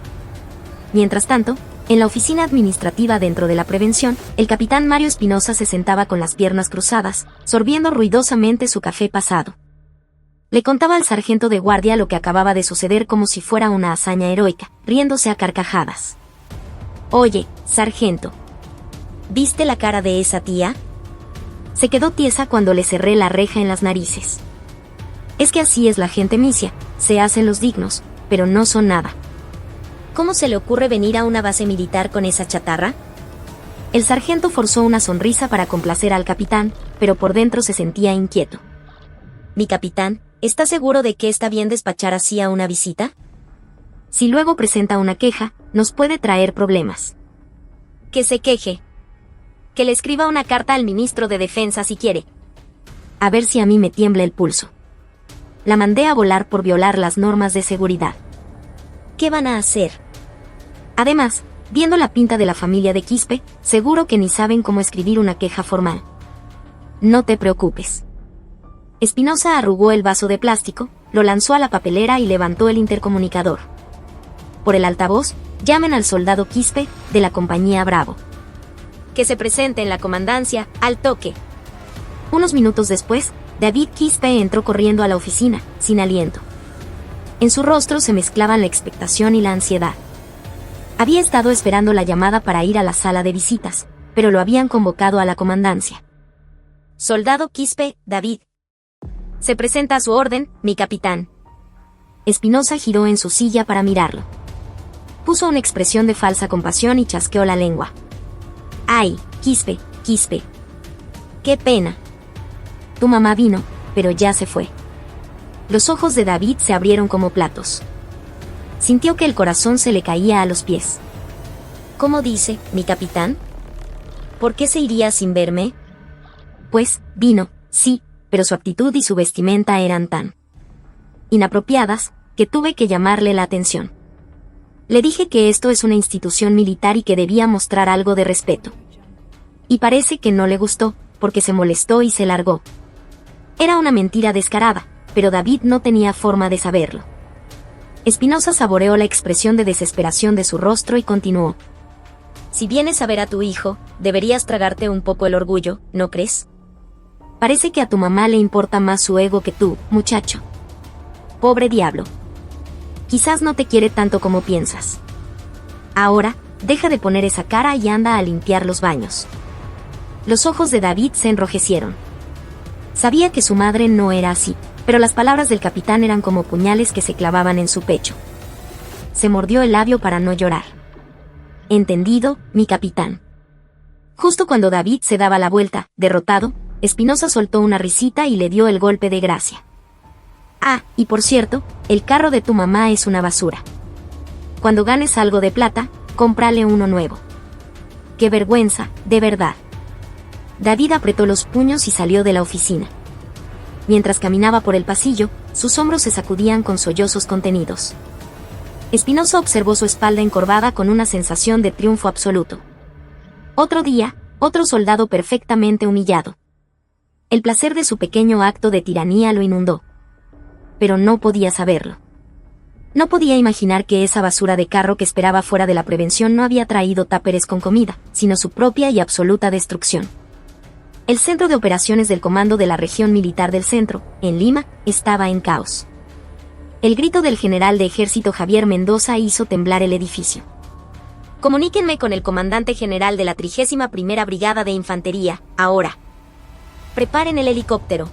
Mientras tanto, en la oficina administrativa dentro de la prevención, el capitán Mario Espinosa se sentaba con las piernas cruzadas, sorbiendo ruidosamente su café pasado. Le contaba al sargento de guardia lo que acababa de suceder como si fuera una hazaña heroica, riéndose a carcajadas. Oye, sargento, ¿viste la cara de esa tía? Se quedó tiesa cuando le cerré la reja en las narices. Es que así es la gente misia, se hacen los dignos, pero no son nada. ¿Cómo se le ocurre venir a una base militar con esa chatarra? El sargento forzó una sonrisa para complacer al capitán, pero por dentro se sentía inquieto. Mi capitán, ¿está seguro de que está bien despachar así a una visita? Si luego presenta una queja, nos puede traer problemas. Que se queje. Que le escriba una carta al ministro de Defensa si quiere. A ver si a mí me tiembla el pulso. La mandé a volar por violar las normas de seguridad. ¿Qué van a hacer? Además, viendo la pinta de la familia de Quispe, seguro que ni saben cómo escribir una queja formal. No te preocupes. Espinosa arrugó el vaso de plástico, lo lanzó a la papelera y levantó el intercomunicador. Por el altavoz, llamen al soldado Quispe, de la compañía Bravo. Que se presente en la comandancia, al toque. Unos minutos después, David Quispe entró corriendo a la oficina, sin aliento. En su rostro se mezclaban la expectación y la ansiedad. Había estado esperando la llamada para ir a la sala de visitas, pero lo habían convocado a la comandancia. Soldado Quispe, David. Se presenta a su orden, mi capitán. Espinosa giró en su silla para mirarlo. Puso una expresión de falsa compasión y chasqueó la lengua. Ay, Quispe, Quispe. Qué pena. Tu mamá vino, pero ya se fue. Los ojos de David se abrieron como platos. Sintió que el corazón se le caía a los pies. ¿Cómo dice, mi capitán? ¿Por qué se iría sin verme? Pues, vino, sí, pero su actitud y su vestimenta eran tan inapropiadas, que tuve que llamarle la atención. Le dije que esto es una institución militar y que debía mostrar algo de respeto. Y parece que no le gustó, porque se molestó y se largó. Era una mentira descarada, pero David no tenía forma de saberlo. Espinosa saboreó la expresión de desesperación de su rostro y continuó. Si vienes a ver a tu hijo, deberías tragarte un poco el orgullo, ¿no crees? Parece que a tu mamá le importa más su ego que tú, muchacho. Pobre diablo. Quizás no te quiere tanto como piensas. Ahora, deja de poner esa cara y anda a limpiar los baños. Los ojos de David se enrojecieron. Sabía que su madre no era así, pero las palabras del capitán eran como puñales que se clavaban en su pecho. Se mordió el labio para no llorar. Entendido, mi capitán. Justo cuando David se daba la vuelta, derrotado, Espinosa soltó una risita y le dio el golpe de gracia. Ah, y por cierto, el carro de tu mamá es una basura. Cuando ganes algo de plata, cómprale uno nuevo. ¡Qué vergüenza, de verdad! David apretó los puños y salió de la oficina. Mientras caminaba por el pasillo, sus hombros se sacudían con sollozos contenidos. Espinosa observó su espalda encorvada con una sensación de triunfo absoluto. Otro día, otro soldado perfectamente humillado. El placer de su pequeño acto de tiranía lo inundó. Pero no podía saberlo. No podía imaginar que esa basura de carro que esperaba fuera de la prevención no había traído táperes con comida, sino su propia y absoluta destrucción. El centro de operaciones del Comando de la Región Militar del Centro, en Lima, estaba en caos. El grito del general de ejército Javier Mendoza hizo temblar el edificio. Comuníquenme con el comandante general de la 31ª Brigada de Infantería, ahora. Preparen el helicóptero.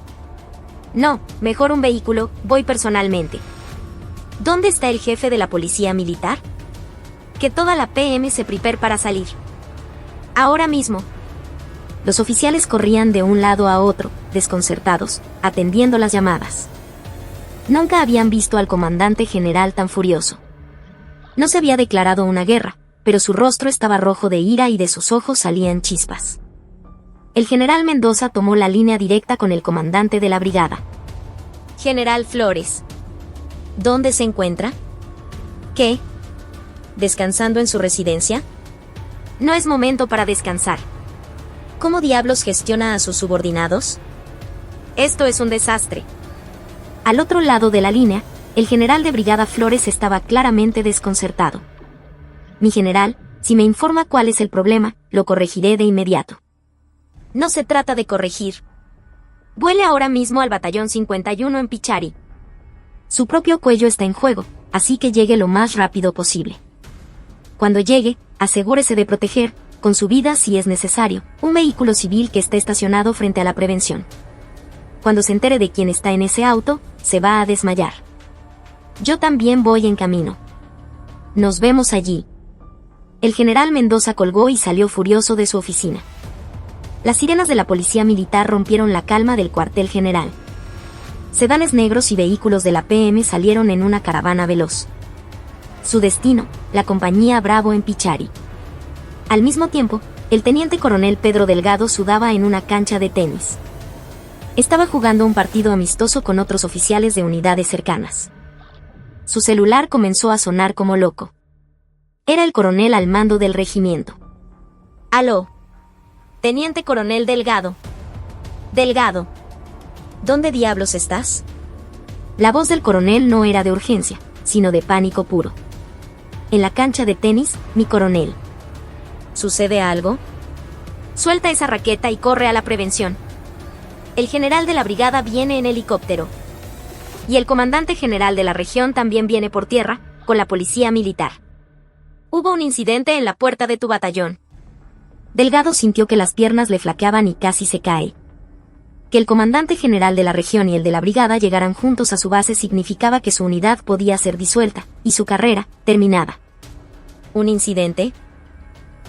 No, mejor un vehículo, voy personalmente. ¿Dónde está el jefe de la policía militar? Que toda la PM se prepare para salir. Ahora mismo. Los oficiales corrían de un lado a otro, desconcertados, atendiendo las llamadas. Nunca habían visto al comandante general tan furioso. No se había declarado una guerra, pero su rostro estaba rojo de ira y de sus ojos salían chispas. El general Mendoza tomó la línea directa con el comandante de la brigada. General Flores. ¿Dónde se encuentra? ¿Qué? ¿Descansando en su residencia? No es momento para descansar. ¿Cómo diablos gestiona a sus subordinados? Esto es un desastre. Al otro lado de la línea, el general de brigada Flores estaba claramente desconcertado. Mi general, si me informa cuál es el problema, lo corregiré de inmediato. No se trata de corregir. Vuele ahora mismo al batallón 51 en Pichari. Su propio cuello está en juego, así que llegue lo más rápido posible. Cuando llegue, asegúrese de proteger, con su vida si es necesario, un vehículo civil que esté estacionado frente a la prevención. Cuando se entere de quién está en ese auto, se va a desmayar. Yo también voy en camino. Nos vemos allí. El general Mendoza colgó y salió furioso de su oficina. Las sirenas de la policía militar rompieron la calma del cuartel general. Sedanes negros y vehículos de la PM salieron en una caravana veloz. Su destino, la compañía Bravo en Pichari. Al mismo tiempo, el teniente coronel Pedro Delgado sudaba en una cancha de tenis. Estaba jugando un partido amistoso con otros oficiales de unidades cercanas. Su celular comenzó a sonar como loco. Era el coronel al mando del regimiento. «Aló. Teniente coronel Delgado. Delgado. ¿Dónde diablos estás?» La voz del coronel no era de urgencia, sino de pánico puro. «En la cancha de tenis, mi coronel». ¿Sucede algo? Suelta esa raqueta y corre a la prevención. El general de la brigada viene en helicóptero. Y el comandante general de la región también viene por tierra, con la policía militar. Hubo un incidente en la puerta de tu batallón. Delgado sintió que las piernas le flaqueaban y casi se cae. Que el comandante general de la región y el de la brigada llegaran juntos a su base significaba que su unidad podía ser disuelta, y su carrera, terminada. ¿Un incidente?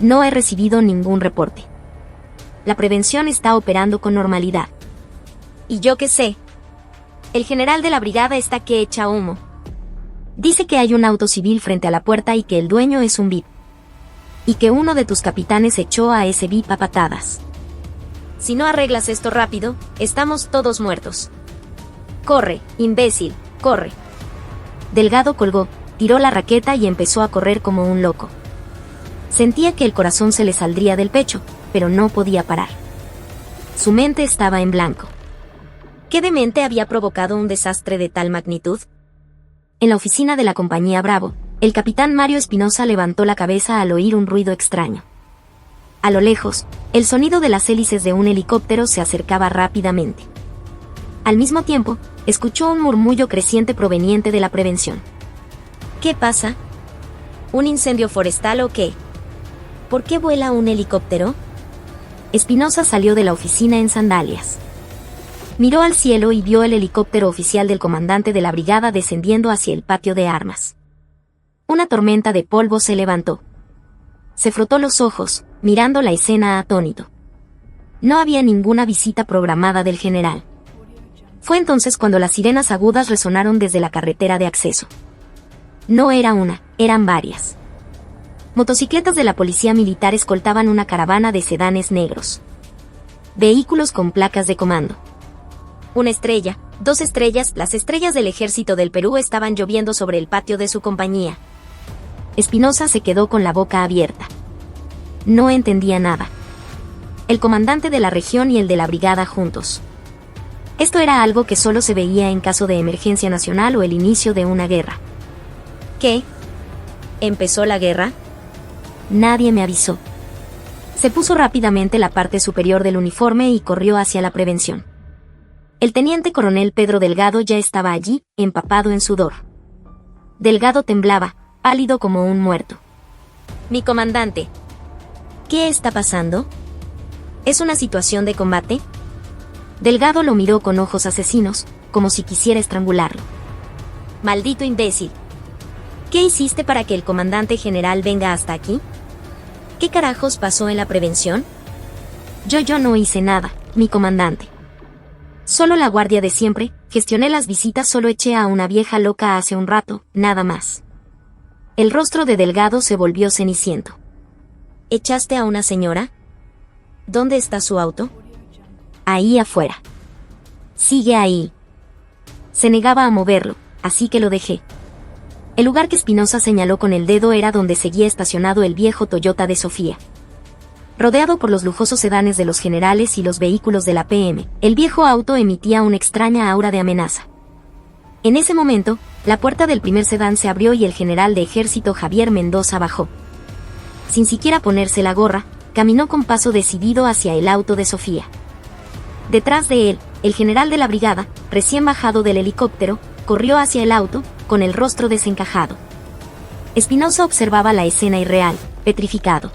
No he recibido ningún reporte. La prevención está operando con normalidad. ¿Y yo qué sé? El general de la brigada está que echa humo. Dice que hay un auto civil frente a la puerta y que el dueño es un VIP. Y que uno de tus capitanes echó a ese VIP a patadas. Si no arreglas esto rápido, estamos todos muertos. Corre, imbécil, corre. Delgado colgó, tiró la raqueta y empezó a correr como un loco. Sentía que el corazón se le saldría del pecho, pero no podía parar. Su mente estaba en blanco. ¿Qué demente había provocado un desastre de tal magnitud? En la oficina de la compañía Bravo, el capitán Mario Espinosa levantó la cabeza al oír un ruido extraño. A lo lejos, el sonido de las hélices de un helicóptero se acercaba rápidamente. Al mismo tiempo, escuchó un murmullo creciente proveniente de la prevención. ¿Qué pasa? ¿Un incendio forestal o qué? ¿Por qué vuela un helicóptero? Espinosa salió de la oficina en sandalias. Miró al cielo y vio el helicóptero oficial del comandante de la brigada descendiendo hacia el patio de armas. Una tormenta de polvo se levantó. Se frotó los ojos, mirando la escena atónito. No había ninguna visita programada del general. Fue entonces cuando las sirenas agudas resonaron desde la carretera de acceso. No era una, eran varias. Motocicletas de la policía militar escoltaban una caravana de sedanes negros. Vehículos con placas de comando. Una estrella, 2 estrellas, las estrellas del ejército del Perú estaban lloviendo sobre el patio de su compañía. Espinosa se quedó con la boca abierta. No entendía nada. El comandante de la región y el de la brigada juntos. Esto era algo que solo se veía en caso de emergencia nacional o el inicio de una guerra. ¿Qué? ¿Empezó la guerra? Nadie me avisó. Se puso rápidamente la parte superior del uniforme y corrió hacia la prevención. El teniente coronel Pedro Delgado ya estaba allí, empapado en sudor. Delgado temblaba, pálido como un muerto. Mi comandante. ¿Qué está pasando? ¿Es una situación de combate? Delgado lo miró con ojos asesinos, como si quisiera estrangularlo. Maldito imbécil. ¿Qué hiciste para que el comandante general venga hasta aquí? ¿Qué carajos pasó en la prevención? Yo no hice nada, mi comandante. Solo la guardia de siempre, gestioné las visitas, solo eché a una vieja loca hace un rato, nada más. El rostro de Delgado se volvió ceniciento. ¿Echaste a una señora? ¿Dónde está su auto? Ahí afuera. Sigue ahí. Se negaba a moverlo, así que lo dejé. El lugar que Espinosa señaló con el dedo era donde seguía estacionado el viejo Toyota de Sofía. Rodeado por los lujosos sedanes de los generales y los vehículos de la PM, el viejo auto emitía una extraña aura de amenaza. En ese momento, la puerta del primer sedán se abrió y el general de ejército Javier Mendoza bajó. Sin siquiera ponerse la gorra, caminó con paso decidido hacia el auto de Sofía. Detrás de él, el general de la brigada, recién bajado del helicóptero, corrió hacia el auto, con el rostro desencajado. Espinosa observaba la escena irreal, petrificado.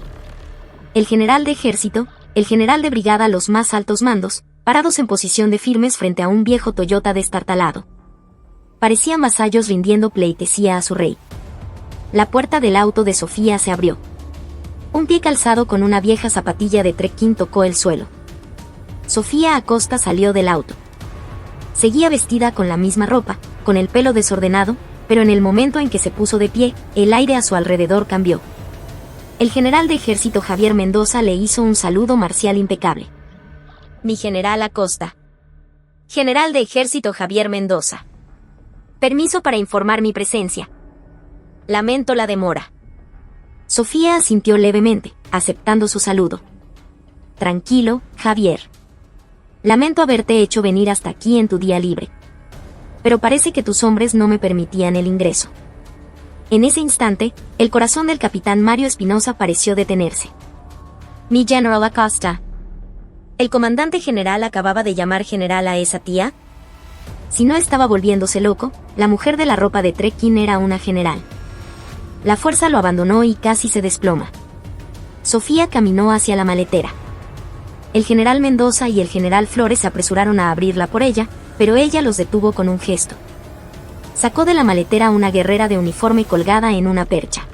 El general de ejército, el general de brigada, los más altos mandos, parados en posición de firmes frente a un viejo Toyota destartalado. Parecían vasallos rindiendo pleitesía a su rey. La puerta del auto de Sofía se abrió. Un pie calzado con una vieja zapatilla de trekking tocó el suelo. Sofía Acosta salió del auto. Seguía vestida con la misma ropa, con el pelo desordenado, pero en el momento en que se puso de pie, el aire a su alrededor cambió. El general de ejército Javier Mendoza le hizo un saludo marcial impecable. Mi general Acosta. General de ejército Javier Mendoza. Permiso para informar mi presencia. Lamento la demora. Sofía asintió levemente, aceptando su saludo. Tranquilo, Javier. Lamento haberte hecho venir hasta aquí en tu día libre. Pero parece que tus hombres no me permitían el ingreso. En ese instante, el corazón del capitán Mario Espinosa pareció detenerse. Mi general Acosta. ¿El comandante general acababa de llamar general a esa tía? Si no estaba volviéndose loco, la mujer de la ropa de trekking era una general. La fuerza lo abandonó y casi se desploma. Sofía caminó hacia la maletera. El general Mendoza y el general Flores se apresuraron a abrirla por ella, pero ella los detuvo con un gesto. Sacó de la maletera una guerrera de uniforme colgada en una percha.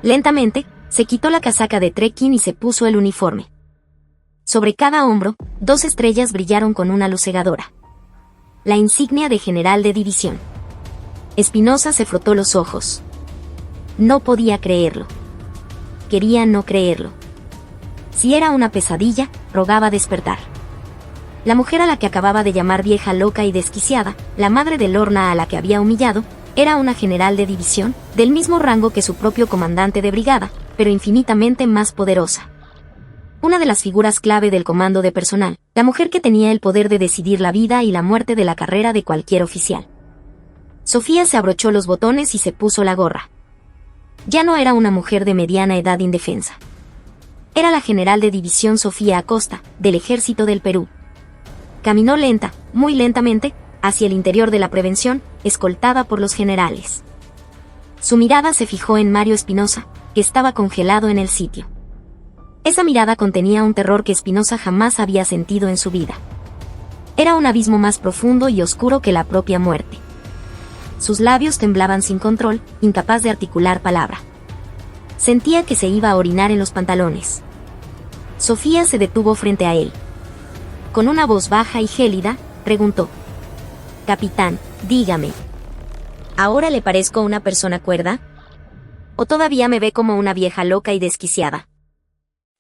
Lentamente, se quitó la casaca de trekking y se puso el uniforme. Sobre cada hombro, 2 estrellas brillaron con una luz cegadora. La insignia de general de división. Espinosa se frotó los ojos. No podía creerlo. Quería no creerlo. Si era una pesadilla, rogaba despertar. La mujer a la que acababa de llamar vieja loca y desquiciada, la madre de Lorna a la que había humillado, era una general de división, del mismo rango que su propio comandante de brigada, pero infinitamente más poderosa. Una de las figuras clave del comando de personal, la mujer que tenía el poder de decidir la vida y la muerte de la carrera de cualquier oficial. Sofía se abrochó los botones y se puso la gorra. Ya no era una mujer de mediana edad indefensa. Era la general de división Sofía Acosta, del ejército del Perú. Caminó lenta, muy lentamente, hacia el interior de la prevención, escoltada por los generales. Su mirada se fijó en Mario Espinosa, que estaba congelado en el sitio. Esa mirada contenía un terror que Espinosa jamás había sentido en su vida. Era un abismo más profundo y oscuro que la propia muerte. Sus labios temblaban sin control, incapaz de articular palabra. Sentía que se iba a orinar en los pantalones. Sofía se detuvo frente a él. Con una voz baja y gélida, preguntó: «Capitán, dígame, ¿ahora le parezco una persona cuerda? ¿O todavía me ve como una vieja loca y desquiciada?»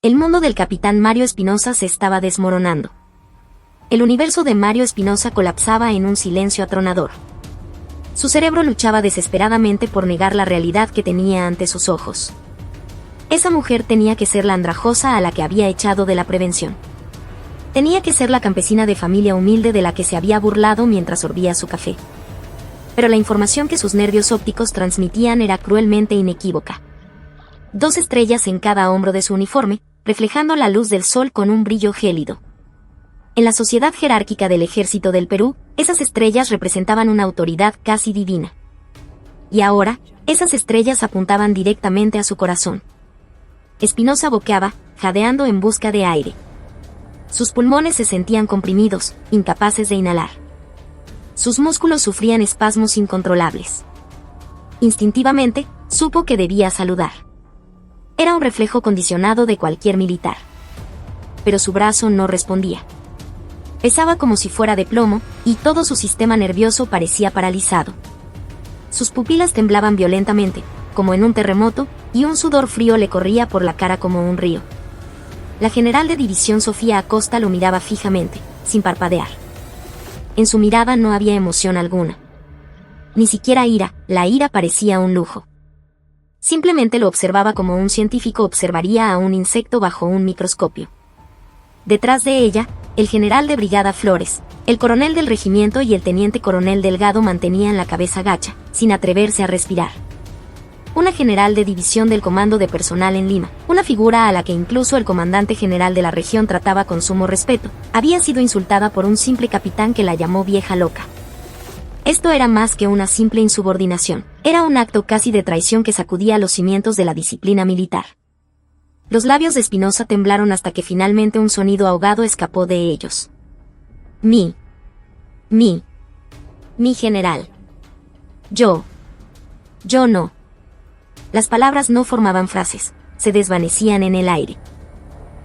El mundo del capitán Mario Espinosa se estaba desmoronando. El universo de Mario Espinosa colapsaba en un silencio atronador. Su cerebro luchaba desesperadamente por negar la realidad que tenía ante sus ojos. Esa mujer tenía que ser la andrajosa a la que había echado de la prevención. Tenía que ser la campesina de familia humilde de la que se había burlado mientras sorbía su café. Pero la información que sus nervios ópticos transmitían era cruelmente inequívoca. 2 estrellas en cada hombro de su uniforme, reflejando la luz del sol con un brillo gélido. En la sociedad jerárquica del Ejército del Perú, esas estrellas representaban una autoridad casi divina. Y ahora, esas estrellas apuntaban directamente a su corazón. Espinosa boqueaba, jadeando en busca de aire. Sus pulmones se sentían comprimidos, incapaces de inhalar. Sus músculos sufrían espasmos incontrolables. Instintivamente, supo que debía saludar. Era un reflejo condicionado de cualquier militar. Pero su brazo no respondía. Pesaba como si fuera de plomo, y todo su sistema nervioso parecía paralizado. Sus pupilas temblaban violentamente, como en un terremoto, y un sudor frío le corría por la cara como un río. La general de división Sofía Acosta lo miraba fijamente, sin parpadear. En su mirada no había emoción alguna. Ni siquiera ira, la ira parecía un lujo. Simplemente lo observaba como un científico observaría a un insecto bajo un microscopio. Detrás de ella, el general de brigada Flores, el coronel del regimiento y el teniente coronel Delgado mantenían la cabeza gacha, sin atreverse a respirar. Una general de división del comando de personal en Lima, una figura a la que incluso el comandante general de la región trataba con sumo respeto, había sido insultada por un simple capitán que la llamó vieja loca. Esto era más que una simple insubordinación, era un acto casi de traición que sacudía los cimientos de la disciplina militar. Los labios de Espinosa temblaron hasta que finalmente un sonido ahogado escapó de ellos. Mi general. Yo no. Las palabras no formaban frases, se desvanecían en el aire.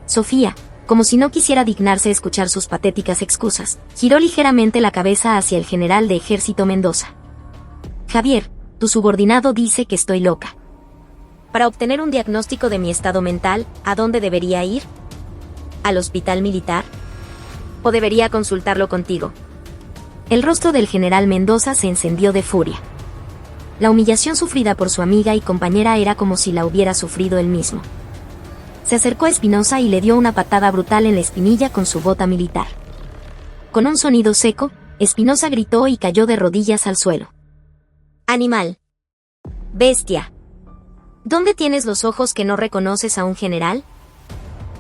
Sofía, como si no quisiera dignarse escuchar sus patéticas excusas, giró ligeramente la cabeza hacia el general de ejército Mendoza. Javier, tu subordinado dice que estoy loca. Para obtener un diagnóstico de mi estado mental, ¿a dónde debería ir? ¿Al hospital militar? ¿O debería consultarlo contigo? El rostro del general Mendoza se encendió de furia. La humillación sufrida por su amiga y compañera era como si la hubiera sufrido él mismo. Se acercó a Espinosa y le dio una patada brutal en la espinilla con su bota militar. Con un sonido seco, Espinosa gritó y cayó de rodillas al suelo. «Animal. Bestia. ¿Dónde tienes los ojos que no reconoces a un general?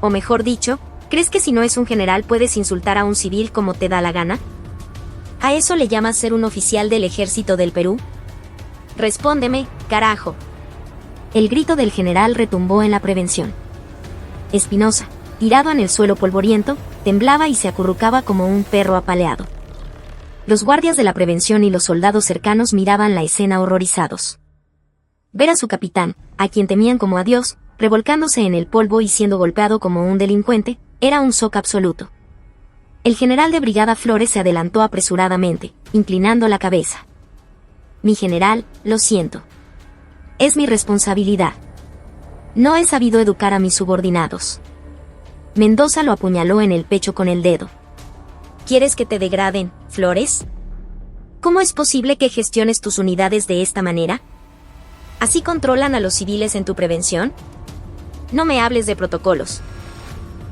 O mejor dicho, ¿crees que si no es un general puedes insultar a un civil como te da la gana? ¿A eso le llamas ser un oficial del Ejército del Perú? Respóndeme, carajo». El grito del general retumbó en la prevención. Espinosa, tirado en el suelo polvoriento, temblaba y se acurrucaba como un perro apaleado. Los guardias de la prevención y los soldados cercanos miraban la escena horrorizados. Ver a su capitán, a quien temían como a Dios, revolcándose en el polvo y siendo golpeado como un delincuente, era un shock absoluto. El general de brigada Flores se adelantó apresuradamente, inclinando la cabeza. «Mi general, lo siento. Es mi responsabilidad. No he sabido educar a mis subordinados». Mendoza lo apuñaló en el pecho con el dedo. «¿Quieres que te degraden, Flores? ¿Cómo es posible que gestiones tus unidades de esta manera? ¿Así controlan a los civiles en tu prevención? No me hables de protocolos.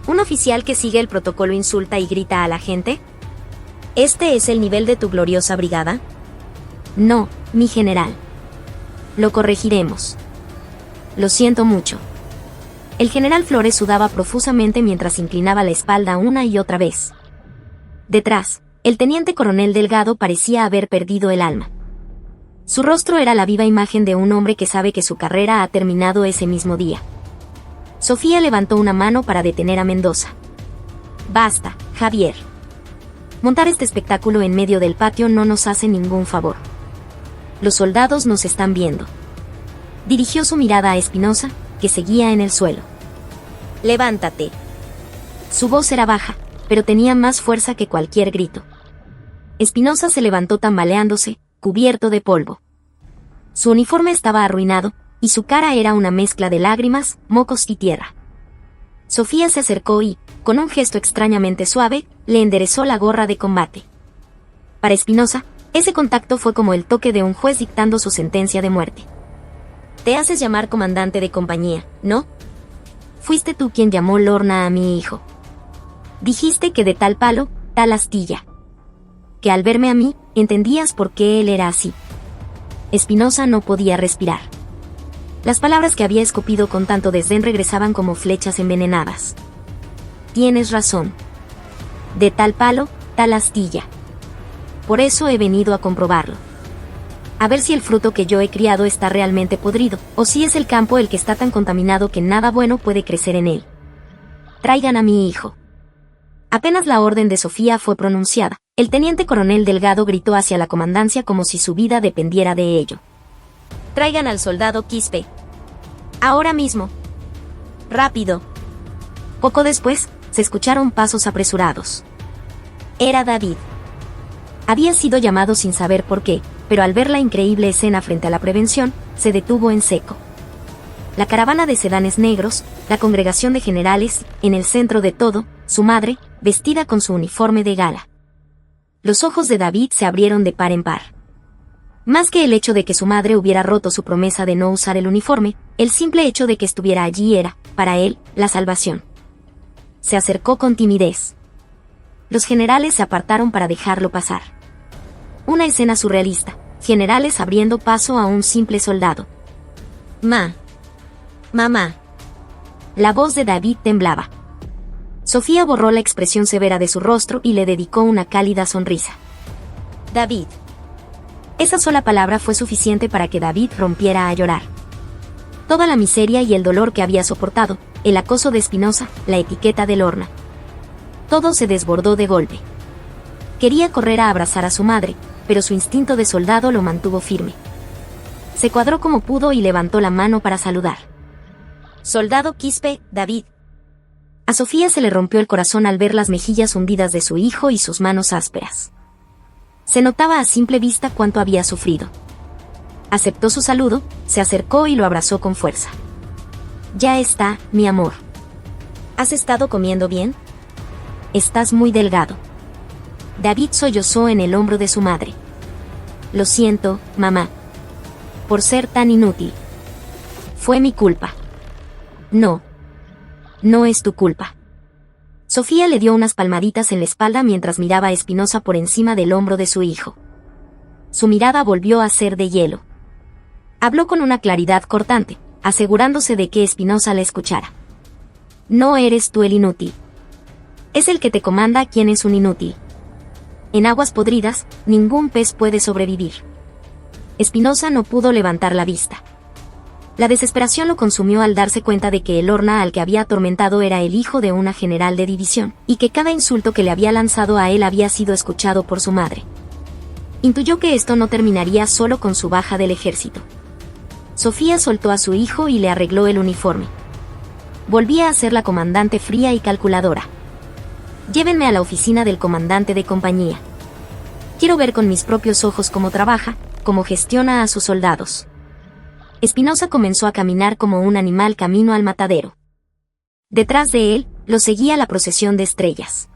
¿Un oficial que sigue el protocolo insulta y grita a la gente? ¿Este es el nivel de tu gloriosa brigada? No, mi general. Lo corregiremos. Lo siento mucho». El general Flores sudaba profusamente mientras inclinaba la espalda una y otra vez. Detrás, el teniente coronel Delgado parecía haber perdido el alma. Su rostro era la viva imagen de un hombre que sabe que su carrera ha terminado ese mismo día. Sofía levantó una mano para detener a Mendoza. «Basta, Javier. Montar este espectáculo en medio del patio no nos hace ningún favor. Los soldados nos están viendo». Dirigió su mirada a Espinosa, que seguía en el suelo. «Levántate». Su voz era baja, pero tenía más fuerza que cualquier grito. Espinosa se levantó tambaleándose, cubierto de polvo. Su uniforme estaba arruinado, y su cara era una mezcla de lágrimas, mocos y tierra. Sofía se acercó y, con un gesto extrañamente suave, le enderezó la gorra de combate. Para Espinosa, ese contacto fue como el toque de un juez dictando su sentencia de muerte. «Te haces llamar comandante de compañía, ¿no? Fuiste tú quien llamó Lorna a mi hijo. Dijiste que de tal palo, tal astilla. Que al verme a mí, entendías por qué él era así». Espinosa no podía respirar. Las palabras que había escupido con tanto desdén regresaban como flechas envenenadas. «Tienes razón. De tal palo, tal astilla. Por eso he venido a comprobarlo. A ver si el fruto que yo he criado está realmente podrido, o si es el campo el que está tan contaminado que nada bueno puede crecer en él. Traigan a mi hijo». Apenas la orden de Sofía fue pronunciada, el teniente coronel Delgado gritó hacia la comandancia como si su vida dependiera de ello. «Traigan al soldado Quispe. Ahora mismo. Rápido». Poco después, se escucharon pasos apresurados. Era David. Había sido llamado sin saber por qué, pero al ver la increíble escena frente a la prevención, se detuvo en seco. La caravana de sedanes negros, la congregación de generales, en el centro de todo, su madre, vestida con su uniforme de gala. Los ojos de David se abrieron de par en par. Más que el hecho de que su madre hubiera roto su promesa de no usar el uniforme, el simple hecho de que estuviera allí era, para él, la salvación. Se acercó con timidez. Los generales se apartaron para dejarlo pasar. Una escena surrealista, generales abriendo paso a un simple soldado. Mamá. La voz de David temblaba. Sofía borró la expresión severa de su rostro y le dedicó una cálida sonrisa. «David». Esa sola palabra fue suficiente para que David rompiera a llorar. Toda la miseria y el dolor que había soportado, el acoso de Espinosa, la etiqueta de Lorna. Todo se desbordó de golpe. Quería correr a abrazar a su madre, pero su instinto de soldado lo mantuvo firme. Se cuadró como pudo y levantó la mano para saludar. «Soldado Quispe, David». A Sofía se le rompió el corazón al ver las mejillas hundidas de su hijo y sus manos ásperas. Se notaba a simple vista cuánto había sufrido. Aceptó su saludo, se acercó y lo abrazó con fuerza. «Ya está, mi amor. ¿Has estado comiendo bien? Estás muy delgado». David sollozó en el hombro de su madre. «Lo siento, mamá. Por ser tan inútil. Fue mi culpa». No es tu culpa». Sofía le dio unas palmaditas en la espalda mientras miraba a Espinosa por encima del hombro de su hijo. Su mirada volvió a ser de hielo. Habló con una claridad cortante, asegurándose de que Espinosa la escuchara. «No eres tú el inútil. Es el que te comanda quien es un inútil. En aguas podridas, ningún pez puede sobrevivir». Espinosa no pudo levantar la vista. La desesperación lo consumió al darse cuenta de que el Lorna al que había atormentado era el hijo de una general de división, y que cada insulto que le había lanzado a él había sido escuchado por su madre. Intuyó que esto no terminaría solo con su baja del ejército. Sofía soltó a su hijo y le arregló el uniforme. Volvía a ser la comandante fría y calculadora. «Llévenme a la oficina del comandante de compañía. Quiero ver con mis propios ojos cómo trabaja, cómo gestiona a sus soldados». Espinosa comenzó a caminar como un animal camino al matadero. Detrás de él, lo seguía la procesión de estrellas.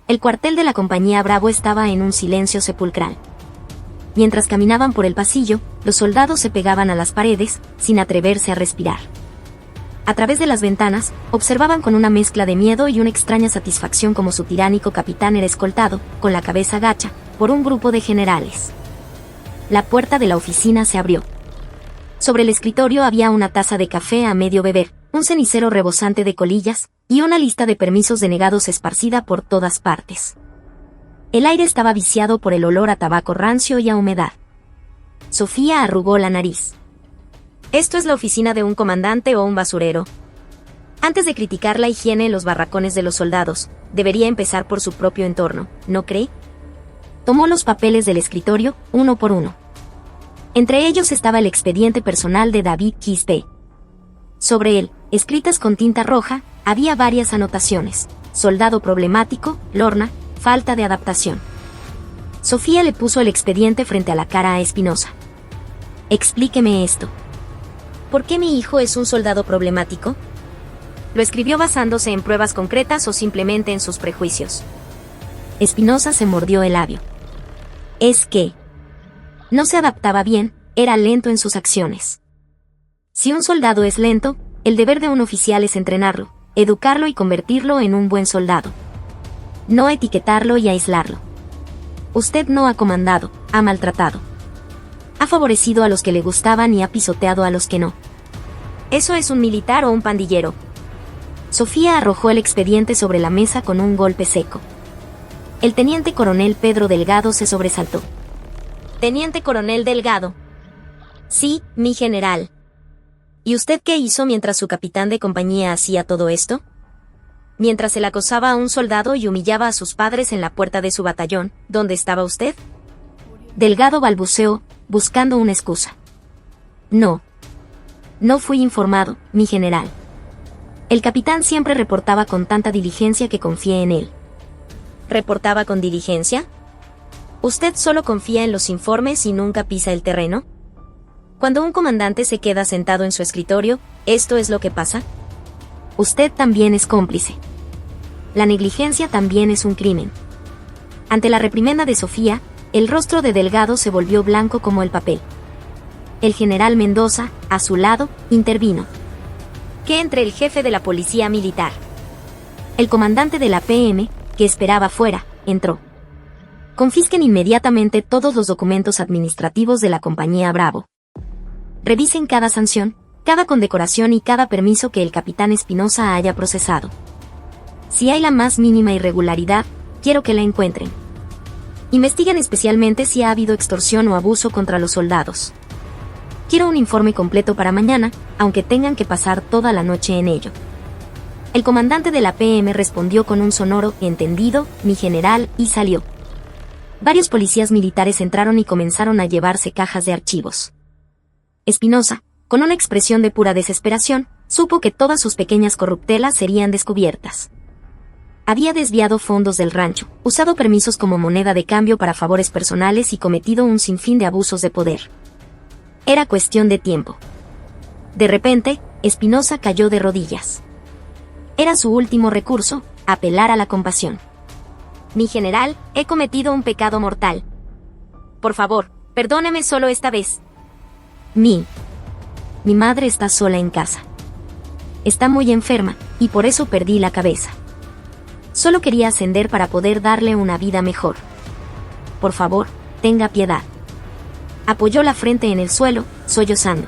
El cuartel de la compañía Bravo estaba en un silencio sepulcral. Mientras caminaban por el pasillo, los soldados se pegaban a las paredes, sin atreverse a respirar. A través de las ventanas, observaban con una mezcla de miedo y una extraña satisfacción como su tiránico capitán era escoltado, con la cabeza gacha, por un grupo de generales. La puerta de la oficina se abrió. Sobre el escritorio había una taza de café a medio beber, un cenicero rebosante de colillas, y una lista de permisos denegados esparcida por todas partes. El aire estaba viciado por el olor a tabaco rancio y a humedad. Sofía arrugó la nariz. «¿Esto es la oficina de un comandante o un basurero? Antes de criticar la higiene en los barracones de los soldados, debería empezar por su propio entorno, ¿no cree?». Tomó los papeles del escritorio, uno por uno. Entre ellos estaba el expediente personal de David Quispe. Sobre él, escritas con tinta roja, había varias anotaciones: soldado problemático, Lorna, falta de adaptación. Sofía le puso el expediente frente a la cara a Espinosa. Explíqueme esto. ¿Por qué mi hijo es un soldado problemático? ¿Lo escribió basándose en pruebas concretas o simplemente en sus prejuicios? Espinosa se mordió el labio. Es que no se adaptaba bien, era lento en sus acciones. Si un soldado es lento, el deber de un oficial es entrenarlo, educarlo y convertirlo en un buen soldado. No etiquetarlo y aislarlo. Usted no ha comandado, ha maltratado. Ha favorecido a los que le gustaban y ha pisoteado a los que no. ¿Eso es un militar o un pandillero? Sofía arrojó el expediente sobre la mesa con un golpe seco. El teniente coronel Pedro Delgado se sobresaltó. Teniente coronel Delgado. Sí, mi general. ¿Y usted qué hizo mientras su capitán de compañía hacía todo esto? Mientras él acosaba a un soldado y humillaba a sus padres en la puerta de su batallón, ¿dónde estaba usted? Delgado balbuceó, buscando una excusa. No. No fui informado, mi general. El capitán siempre reportaba con tanta diligencia que confié en él. ¿Reportaba con diligencia? ¿Usted solo confía en los informes y nunca pisa el terreno? Cuando un comandante se queda sentado en su escritorio, ¿esto es lo que pasa? Usted también es cómplice. La negligencia también es un crimen. Ante la reprimenda de Sofía, el rostro de Delgado se volvió blanco como el papel. El general Mendoza, a su lado, intervino. ¿Qué entre el jefe de la policía militar? El comandante de la PM, que esperaba fuera, entró. Confisquen inmediatamente todos los documentos administrativos de la compañía Bravo. Revisen cada sanción, cada condecoración y cada permiso que el capitán Espinosa haya procesado. Si hay la más mínima irregularidad, quiero que la encuentren. Investiguen especialmente si ha habido extorsión o abuso contra los soldados. Quiero un informe completo para mañana, aunque tengan que pasar toda la noche en ello. El comandante de la PM respondió con un sonoro "entendido, mi general", y salió. Varios policías militares entraron y comenzaron a llevarse cajas de archivos. Espinosa, con una expresión de pura desesperación, supo que todas sus pequeñas corruptelas serían descubiertas. Había desviado fondos del rancho, usado permisos como moneda de cambio para favores personales y cometido un sinfín de abusos de poder. Era cuestión de tiempo. De repente, Espinosa cayó de rodillas. Era su último recurso, apelar a la compasión. Mi general, he cometido un pecado mortal. Por favor, perdóneme solo esta vez. Mi madre está sola en casa. Está muy enferma, y por eso perdí la cabeza. Solo quería ascender para poder darle una vida mejor. Por favor, tenga piedad. Apoyó la frente en el suelo, sollozando.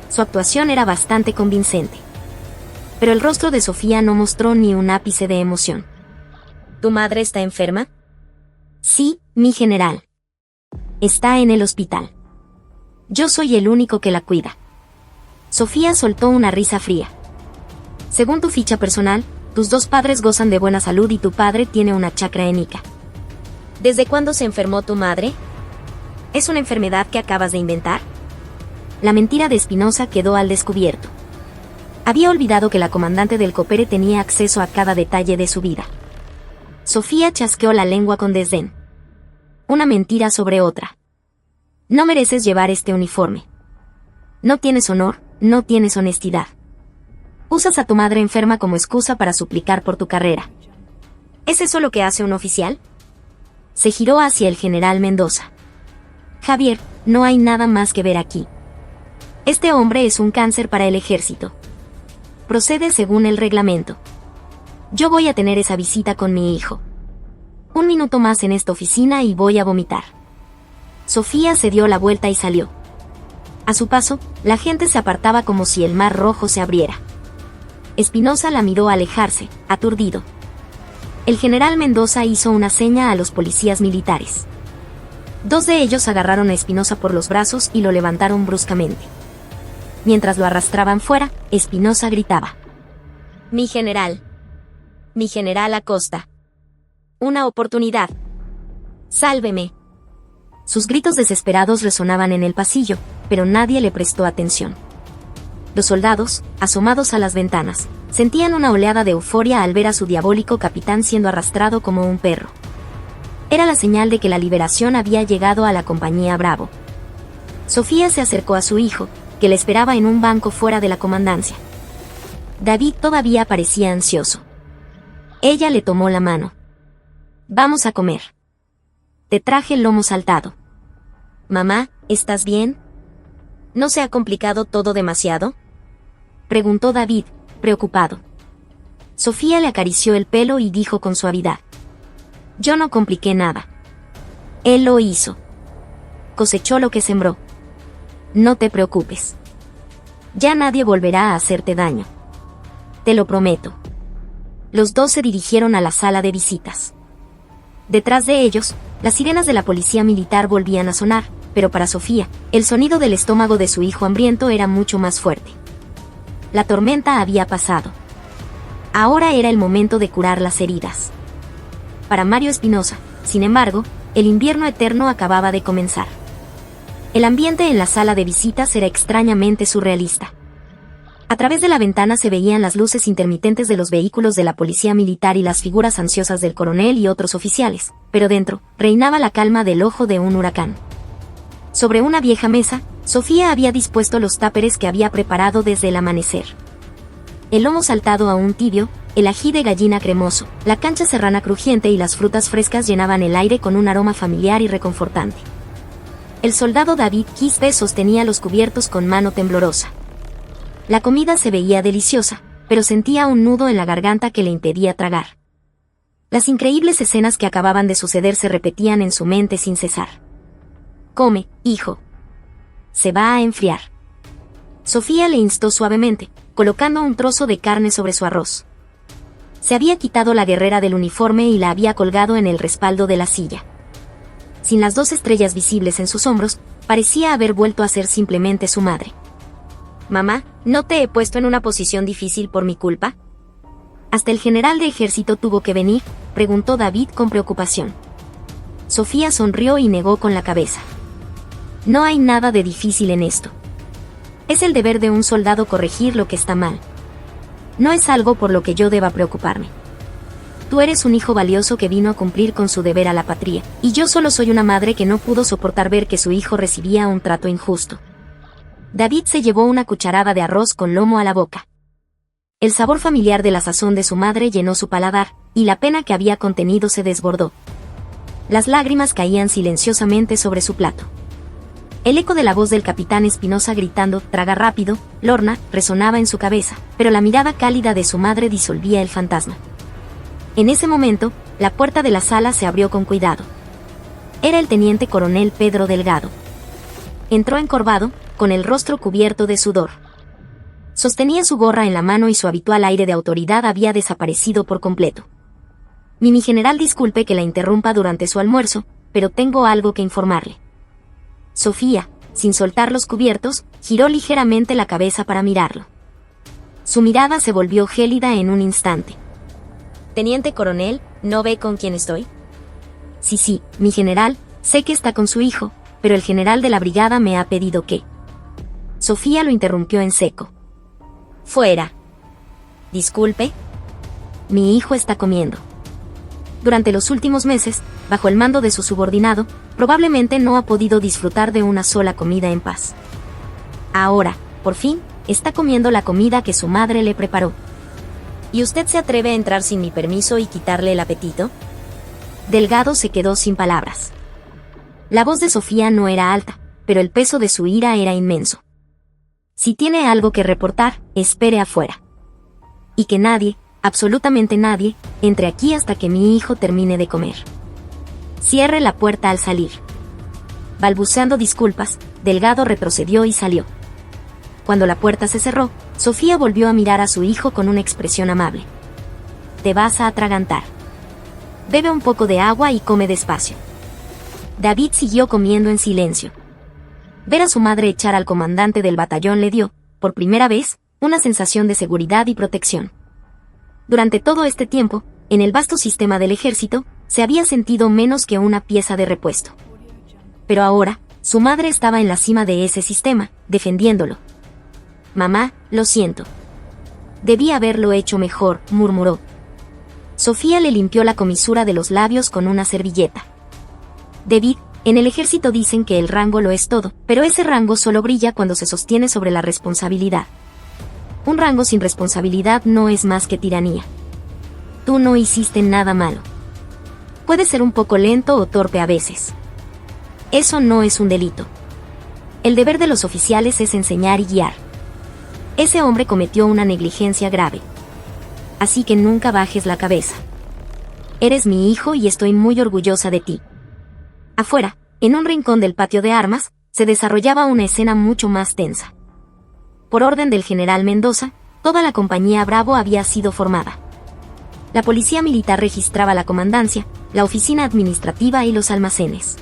Su actuación era bastante convincente. Pero el rostro de Sofía no mostró ni un ápice de emoción. ¿Tu madre está enferma? Sí, mi general. Está en el hospital. Yo soy el único que la cuida. Sofía soltó una risa fría. Según tu ficha personal, tus dos padres gozan de buena salud y tu padre tiene una chacra en Ica. ¿Desde cuándo se enfermó tu madre? ¿Es una enfermedad que acabas de inventar? La mentira de Espinosa quedó al descubierto. Había olvidado que la comandante del Copere tenía acceso a cada detalle de su vida. Sofía chasqueó la lengua con desdén. Una mentira sobre otra. No mereces llevar este uniforme. No tienes honor, no tienes honestidad. Usas a tu madre enferma como excusa para suplicar por tu carrera. ¿Es eso lo que hace un oficial? Se giró hacia el general Mendoza. Javier, no hay nada más que ver aquí. Este hombre es un cáncer para el ejército. Procede según el reglamento. Yo voy a tener esa visita con mi hijo. Un minuto más en esta oficina y voy a vomitar. Sofía se dio la vuelta y salió. A su paso, la gente se apartaba como si el mar rojo se abriera. Espinosa la miró alejarse, aturdido. El general Mendoza hizo una seña a los policías militares. Dos de ellos agarraron a Espinosa por los brazos y lo levantaron bruscamente. Mientras lo arrastraban fuera, Espinosa gritaba: Mi general Acosta. Una oportunidad. Sálveme. Sus gritos desesperados resonaban en el pasillo, pero nadie le prestó atención. Los soldados, asomados a las ventanas, sentían una oleada de euforia al ver a su diabólico capitán siendo arrastrado como un perro. Era la señal de que la liberación había llegado a la compañía Bravo. Sofía se acercó a su hijo, que le esperaba en un banco fuera de la comandancia. David todavía parecía ansioso. Ella le tomó la mano. «Vamos a comer. Te traje el lomo saltado». «Mamá, ¿estás bien? ¿No se ha complicado todo demasiado?», preguntó David, preocupado. Sofía le acarició el pelo y dijo con suavidad: «Yo no compliqué nada. Él lo hizo. Cosechó lo que sembró. No te preocupes. Ya nadie volverá a hacerte daño. Te lo prometo». Los dos se dirigieron a la sala de visitas. Detrás de ellos, las sirenas de la policía militar volvían a sonar, pero para Sofía, el sonido del estómago de su hijo hambriento era mucho más fuerte. La tormenta había pasado. Ahora era el momento de curar las heridas. Para Mario Espinosa, sin embargo, el invierno eterno acababa de comenzar. El ambiente en la sala de visitas era extrañamente surrealista. A través de la ventana se veían las luces intermitentes de los vehículos de la policía militar y las figuras ansiosas del coronel y otros oficiales, pero dentro, reinaba la calma del ojo de un huracán. Sobre una vieja mesa, Sofía había dispuesto los táperes que había preparado desde el amanecer. El lomo saltado aún tibio, el ají de gallina cremoso, la cancha serrana crujiente y las frutas frescas llenaban el aire con un aroma familiar y reconfortante. El soldado David Quispe sostenía los cubiertos con mano temblorosa. La comida se veía deliciosa, pero sentía un nudo en la garganta que le impedía tragar. Las increíbles escenas que acababan de suceder se repetían en su mente sin cesar. «Come, hijo. Se va a enfriar». Sofía le instó suavemente, colocando un trozo de carne sobre su arroz. Se había quitado la guerrera del uniforme y la había colgado en el respaldo de la silla. Sin las 2 estrellas visibles en sus hombros, parecía haber vuelto a ser simplemente su madre. «Mamá, ¿no te he puesto en una posición difícil por mi culpa?» «¿Hasta el general de ejército tuvo que venir?», preguntó David con preocupación. Sofía sonrió y negó con la cabeza. «No hay nada de difícil en esto. Es el deber de un soldado corregir lo que está mal. No es algo por lo que yo deba preocuparme. Tú eres un hijo valioso que vino a cumplir con su deber a la patria, y yo solo soy una madre que no pudo soportar ver que su hijo recibía un trato injusto». David se llevó una cucharada de arroz con lomo a la boca. El sabor familiar de la sazón de su madre llenó su paladar, y la pena que había contenido se desbordó. Las lágrimas caían silenciosamente sobre su plato. El eco de la voz del capitán Espinosa gritando «Traga rápido, Lorna», resonaba en su cabeza, pero la mirada cálida de su madre disolvía el fantasma. En ese momento, la puerta de la sala se abrió con cuidado. Era el teniente coronel Pedro Delgado. Entró encorvado, con el rostro cubierto de sudor. Sostenía su gorra en la mano y su habitual aire de autoridad había desaparecido por completo. «Mi general, disculpe que la interrumpa durante su almuerzo, pero tengo algo que informarle». Sofía, sin soltar los cubiertos, giró ligeramente la cabeza para mirarlo. Su mirada se volvió gélida en un instante. «Teniente coronel, ¿no ve con quién estoy?» Sí, mi general, sé que está con su hijo, pero el general de la brigada me ha pedido que...». Sofía lo interrumpió en seco. «Fuera». «Disculpe». «Mi hijo está comiendo». Durante los últimos meses, bajo el mando de su subordinado, probablemente no ha podido disfrutar de una sola comida en paz. Ahora, por fin, está comiendo la comida que su madre le preparó. ¿Y usted se atreve a entrar sin mi permiso y quitarle el apetito?». Delgado se quedó sin palabras. La voz de Sofía no era alta, pero el peso de su ira era inmenso. «Si tiene algo que reportar, espere afuera. Y que nadie, absolutamente nadie, entre aquí hasta que mi hijo termine de comer. Cierre la puerta al salir». Balbuceando disculpas, Delgado retrocedió y salió. Cuando la puerta se cerró, Sofía volvió a mirar a su hijo con una expresión amable. «Te vas a atragantar. Bebe un poco de agua y come despacio». David siguió comiendo en silencio. Ver a su madre echar al comandante del batallón le dio, por primera vez, una sensación de seguridad y protección. Durante todo este tiempo, en el vasto sistema del ejército, se había sentido menos que una pieza de repuesto. Pero ahora, su madre estaba en la cima de ese sistema, defendiéndolo. Mamá, lo siento. Debí haberlo hecho mejor, murmuró. Sofía le limpió la comisura de los labios con una servilleta. David, en el ejército dicen que el rango lo es todo, pero ese rango solo brilla cuando se sostiene sobre la responsabilidad. Un rango sin responsabilidad no es más que tiranía. Tú no hiciste nada malo. Puedes ser un poco lento o torpe a veces. Eso no es un delito. El deber de los oficiales es enseñar y guiar. Ese hombre cometió una negligencia grave. Así que nunca bajes la cabeza. Eres mi hijo y estoy muy orgullosa de ti. Afuera, en un rincón del patio de armas, se desarrollaba una escena mucho más tensa. Por orden del general Mendoza, toda la compañía Bravo había sido formada. La policía militar registraba la comandancia, la oficina administrativa y los almacenes.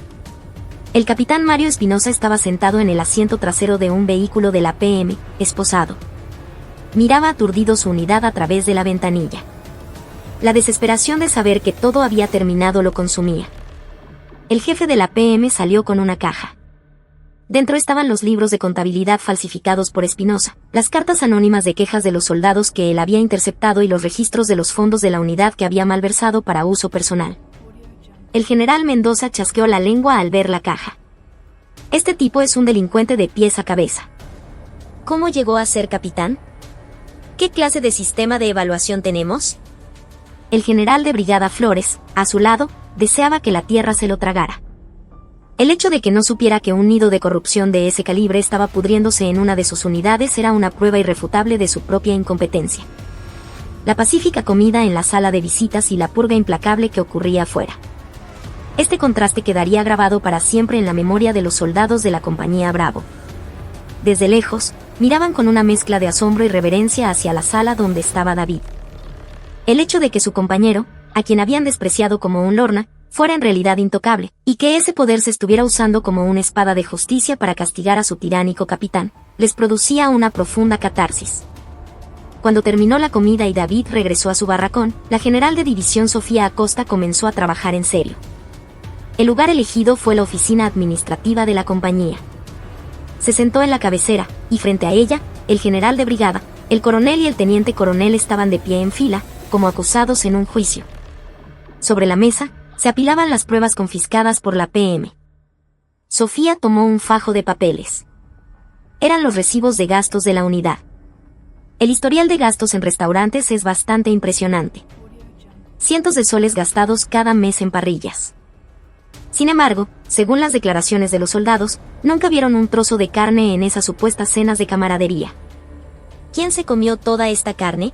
El capitán Mario Espinosa estaba sentado en el asiento trasero de un vehículo de la PM, esposado. Miraba aturdido su unidad a través de la ventanilla. La desesperación de saber que todo había terminado lo consumía. El jefe de la PM salió con una caja. Dentro estaban los libros de contabilidad falsificados por Espinosa, las cartas anónimas de quejas de los soldados que él había interceptado y los registros de los fondos de la unidad que había malversado para uso personal. El general Mendoza chasqueó la lengua al ver la caja. Este tipo es un delincuente de pies a cabeza. ¿Cómo llegó a ser capitán? ¿Qué clase de sistema de evaluación tenemos? El general de brigada Flores, a su lado, deseaba que la tierra se lo tragara. El hecho de que no supiera que un nido de corrupción de ese calibre estaba pudriéndose en una de sus unidades era una prueba irrefutable de su propia incompetencia. La pacífica comida en la sala de visitas y la purga implacable que ocurría afuera. Este contraste quedaría grabado para siempre en la memoria de los soldados de la compañía Bravo. Desde lejos, miraban con una mezcla de asombro y reverencia hacia la sala donde estaba David. El hecho de que su compañero, a quien habían despreciado como un lorna, fuera en realidad intocable, y que ese poder se estuviera usando como una espada de justicia para castigar a su tiránico capitán, les producía una profunda catarsis. Cuando terminó la comida y David regresó a su barracón, la general de división Sofía Acosta comenzó a trabajar en serio. El lugar elegido fue la oficina administrativa de la compañía. Se sentó en la cabecera, y frente a ella, el general de brigada, el coronel y el teniente coronel estaban de pie en fila, como acusados en un juicio. Sobre la mesa, se apilaban las pruebas confiscadas por la PM. Sofía tomó un fajo de papeles. Eran los recibos de gastos de la unidad. El historial de gastos en restaurantes es bastante impresionante. Cientos de soles gastados cada mes en parrillas. Sin embargo, según las declaraciones de los soldados, nunca vieron un trozo de carne en esas supuestas cenas de camaradería. ¿Quién se comió toda esta carne?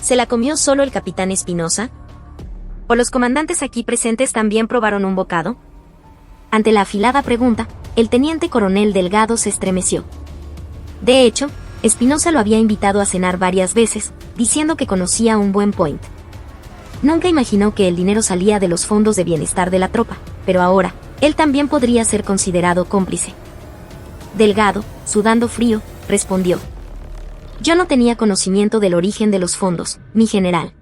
¿Se la comió solo el capitán Espinosa? ¿O los comandantes aquí presentes también probaron un bocado? Ante la afilada pregunta, el teniente coronel Delgado se estremeció. De hecho, Espinosa lo había invitado a cenar varias veces, diciendo que conocía un buen point. Nunca imaginó que el dinero salía de los fondos de bienestar de la tropa, pero ahora, él también podría ser considerado cómplice. Delgado, sudando frío, respondió. Yo no tenía conocimiento del origen de los fondos, mi general.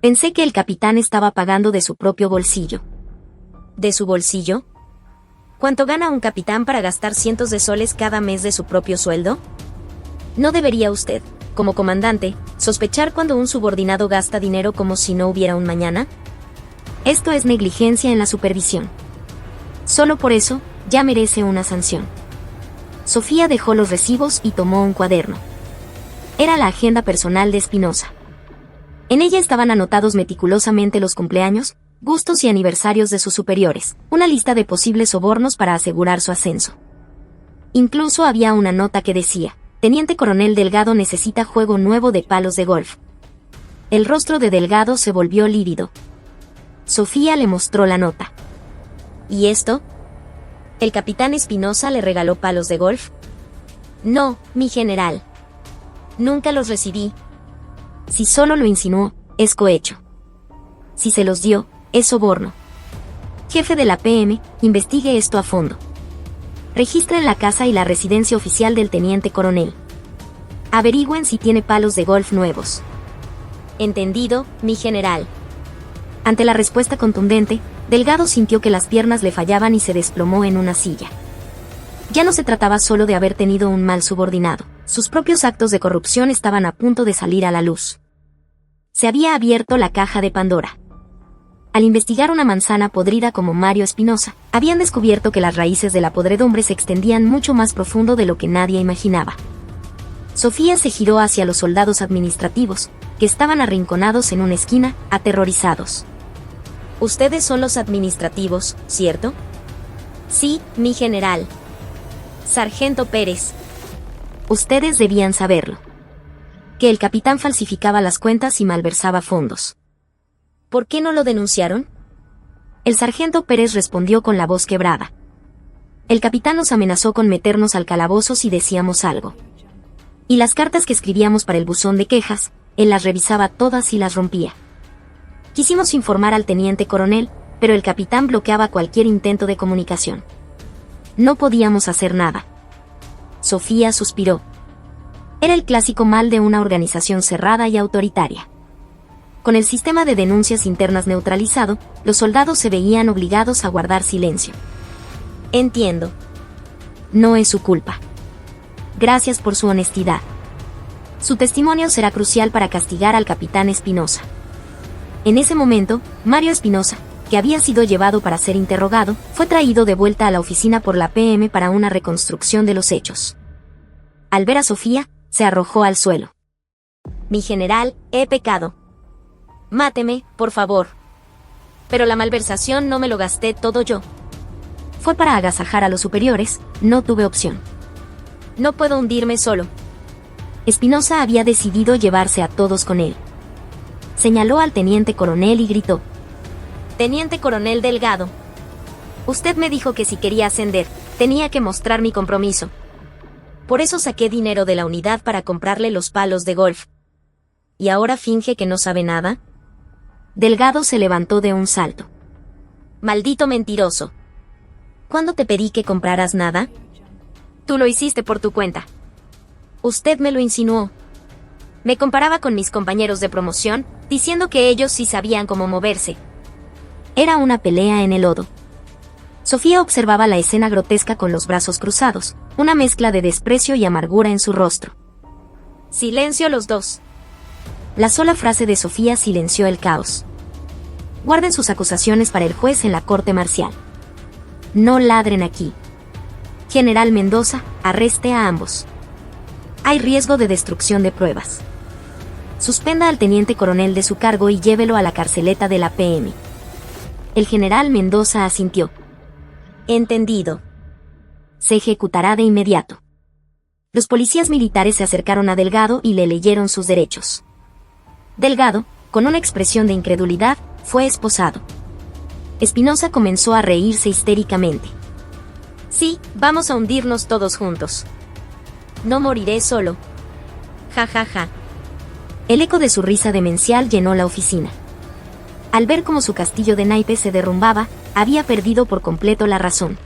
Pensé que el capitán estaba pagando de su propio bolsillo. ¿De su bolsillo? ¿Cuánto gana un capitán para gastar cientos de soles cada mes de su propio sueldo? ¿No debería usted, como comandante, sospechar cuando un subordinado gasta dinero como si no hubiera un mañana? Esto es negligencia en la supervisión. Solo por eso, ya merece una sanción. Sofía dejó los recibos y tomó un cuaderno. Era la agenda personal de Espinosa. En ella estaban anotados meticulosamente los cumpleaños, gustos y aniversarios de sus superiores, una lista de posibles sobornos para asegurar su ascenso. Incluso había una nota que decía: Teniente Coronel Delgado necesita juego nuevo de palos de golf. El rostro de Delgado se volvió lívido. Sofía le mostró la nota. ¿Y esto? ¿El capitán Espinosa le regaló palos de golf? No, mi general. Nunca los recibí. Si solo lo insinuó, es cohecho. Si se los dio, es soborno. Jefe de la PM, investigue esto a fondo. Registren la casa y la residencia oficial del teniente coronel. Averigüen si tiene palos de golf nuevos. Entendido, mi general. Ante la respuesta contundente, Delgado sintió que las piernas le fallaban y se desplomó en una silla. Ya no se trataba solo de haber tenido un mal subordinado, Sus propios actos de corrupción estaban a punto de salir a la luz. Se había abierto la caja de Pandora. Al investigar una manzana podrida como Mario Espinosa, habían descubierto que las raíces de la podredumbre se extendían mucho más profundo de lo que nadie imaginaba. Sofía se giró hacia los soldados administrativos, que estaban arrinconados en una esquina, aterrorizados. Ustedes son los administrativos, ¿cierto? Sí, mi general. Sargento Pérez. Ustedes debían saberlo. Que el capitán falsificaba las cuentas y malversaba fondos. ¿Por qué no lo denunciaron? El sargento Pérez respondió con la voz quebrada. El capitán nos amenazó con meternos al calabozo si decíamos algo. Y las cartas que escribíamos para el buzón de quejas, él las revisaba todas y las rompía. Quisimos informar al teniente coronel, pero el capitán bloqueaba cualquier intento de comunicación. No podíamos hacer nada. Sofía suspiró. Era el clásico mal de una organización cerrada y autoritaria. Con el sistema de denuncias internas neutralizado, los soldados se veían obligados a guardar silencio. Entiendo. No es su culpa. Gracias por su honestidad. Su testimonio será crucial para castigar al capitán Espinosa. En ese momento, Mario Espinosa, que había sido llevado para ser interrogado, fue traído de vuelta a la oficina por la PM para una reconstrucción de los hechos. Al ver a Sofía, se arrojó al suelo. Mi general, he pecado. Máteme, por favor. Pero la malversación no me lo gasté todo yo. Fue para agasajar a los superiores, no tuve opción. No puedo hundirme solo. Espinosa había decidido llevarse a todos con él. Señaló al teniente coronel y gritó. Teniente coronel Delgado. Usted me dijo que si quería ascender, tenía que mostrar mi compromiso. Por eso saqué dinero de la unidad para comprarle los palos de golf. ¿Y ahora finge que no sabe nada? Delgado se levantó de un salto. Maldito mentiroso. ¿Cuándo te pedí que compraras nada? Tú lo hiciste por tu cuenta. Usted me lo insinuó. Me comparaba con mis compañeros de promoción, diciendo que ellos sí sabían cómo moverse. Era una pelea en el lodo. Sofía observaba la escena grotesca con los brazos cruzados, una mezcla de desprecio y amargura en su rostro. Silencio los dos. La sola frase de Sofía silenció el caos. Guarden sus acusaciones para el juez en la corte marcial. No ladren aquí. General Mendoza, arreste a ambos. Hay riesgo de destrucción de pruebas. Suspenda al teniente coronel de su cargo y llévelo a la carceleta de la PM. El general Mendoza asintió. Entendido. Se ejecutará de inmediato. Los policías militares se acercaron a Delgado y le leyeron sus derechos. Delgado, con una expresión de incredulidad, fue esposado. Espinosa comenzó a reírse histéricamente. Sí, vamos a hundirnos todos juntos. No moriré solo. Ja ja ja. El eco de su risa demencial llenó la oficina. Al ver cómo su castillo de naipes se derrumbaba, había perdido por completo la razón.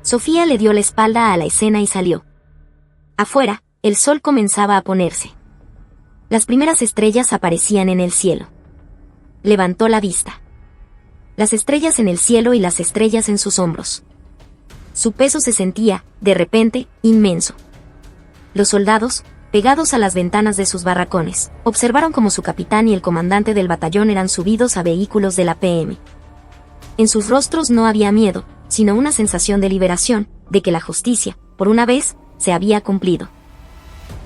Sofía le dio la espalda a la escena y salió. Afuera, el sol comenzaba a ponerse. Las primeras estrellas aparecían en el cielo. Levantó la vista. Las estrellas en el cielo y las estrellas en sus hombros. Su peso se sentía, de repente, inmenso. Los soldados, pegados a las ventanas de sus barracones, observaron cómo su capitán y el comandante del batallón eran subidos a vehículos de la PM. En sus rostros no había miedo, sino una sensación de liberación, de que la justicia, por una vez, se había cumplido.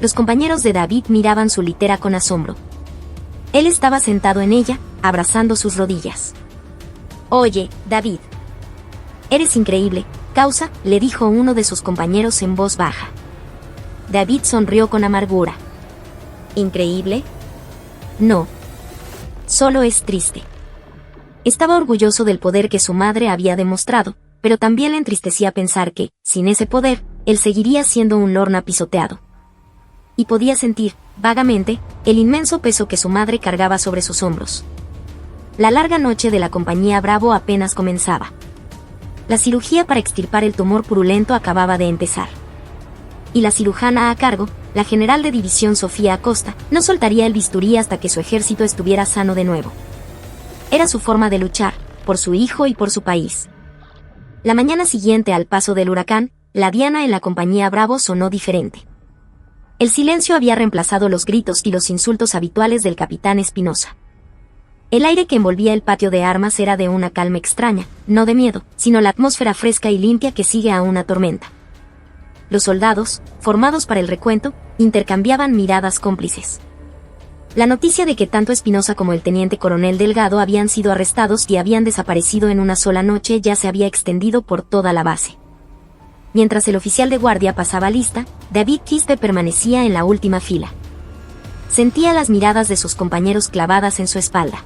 Los compañeros de David miraban su litera con asombro. Él estaba sentado en ella, abrazando sus rodillas. Oye, David. Eres increíble, causa, le dijo uno de sus compañeros en voz baja. David sonrió con amargura. ¿Increíble? No. Solo es triste. Estaba orgulloso del poder que su madre había demostrado, pero también le entristecía pensar que, sin ese poder, él seguiría siendo un Lorna pisoteado. Y podía sentir, vagamente, el inmenso peso que su madre cargaba sobre sus hombros. La larga noche de la compañía Bravo apenas comenzaba. La cirugía para extirpar el tumor purulento acababa de empezar. Y la cirujana a cargo, la general de división Sofía Acosta, no soltaría el bisturí hasta que su ejército estuviera sano de nuevo. Era su forma de luchar, por su hijo y por su país. La mañana siguiente al paso del huracán, la diana en la compañía Bravo sonó diferente. El silencio había reemplazado los gritos y los insultos habituales del capitán Espinosa. El aire que envolvía el patio de armas era de una calma extraña, no de miedo, sino la atmósfera fresca y limpia que sigue a una tormenta. Los soldados, formados para el recuento, intercambiaban miradas cómplices. La noticia de que tanto Espinosa como el teniente coronel Delgado habían sido arrestados y habían desaparecido en una sola noche ya se había extendido por toda la base. Mientras el oficial de guardia pasaba lista, David Quispe permanecía en la última fila. Sentía las miradas de sus compañeros clavadas en su espalda.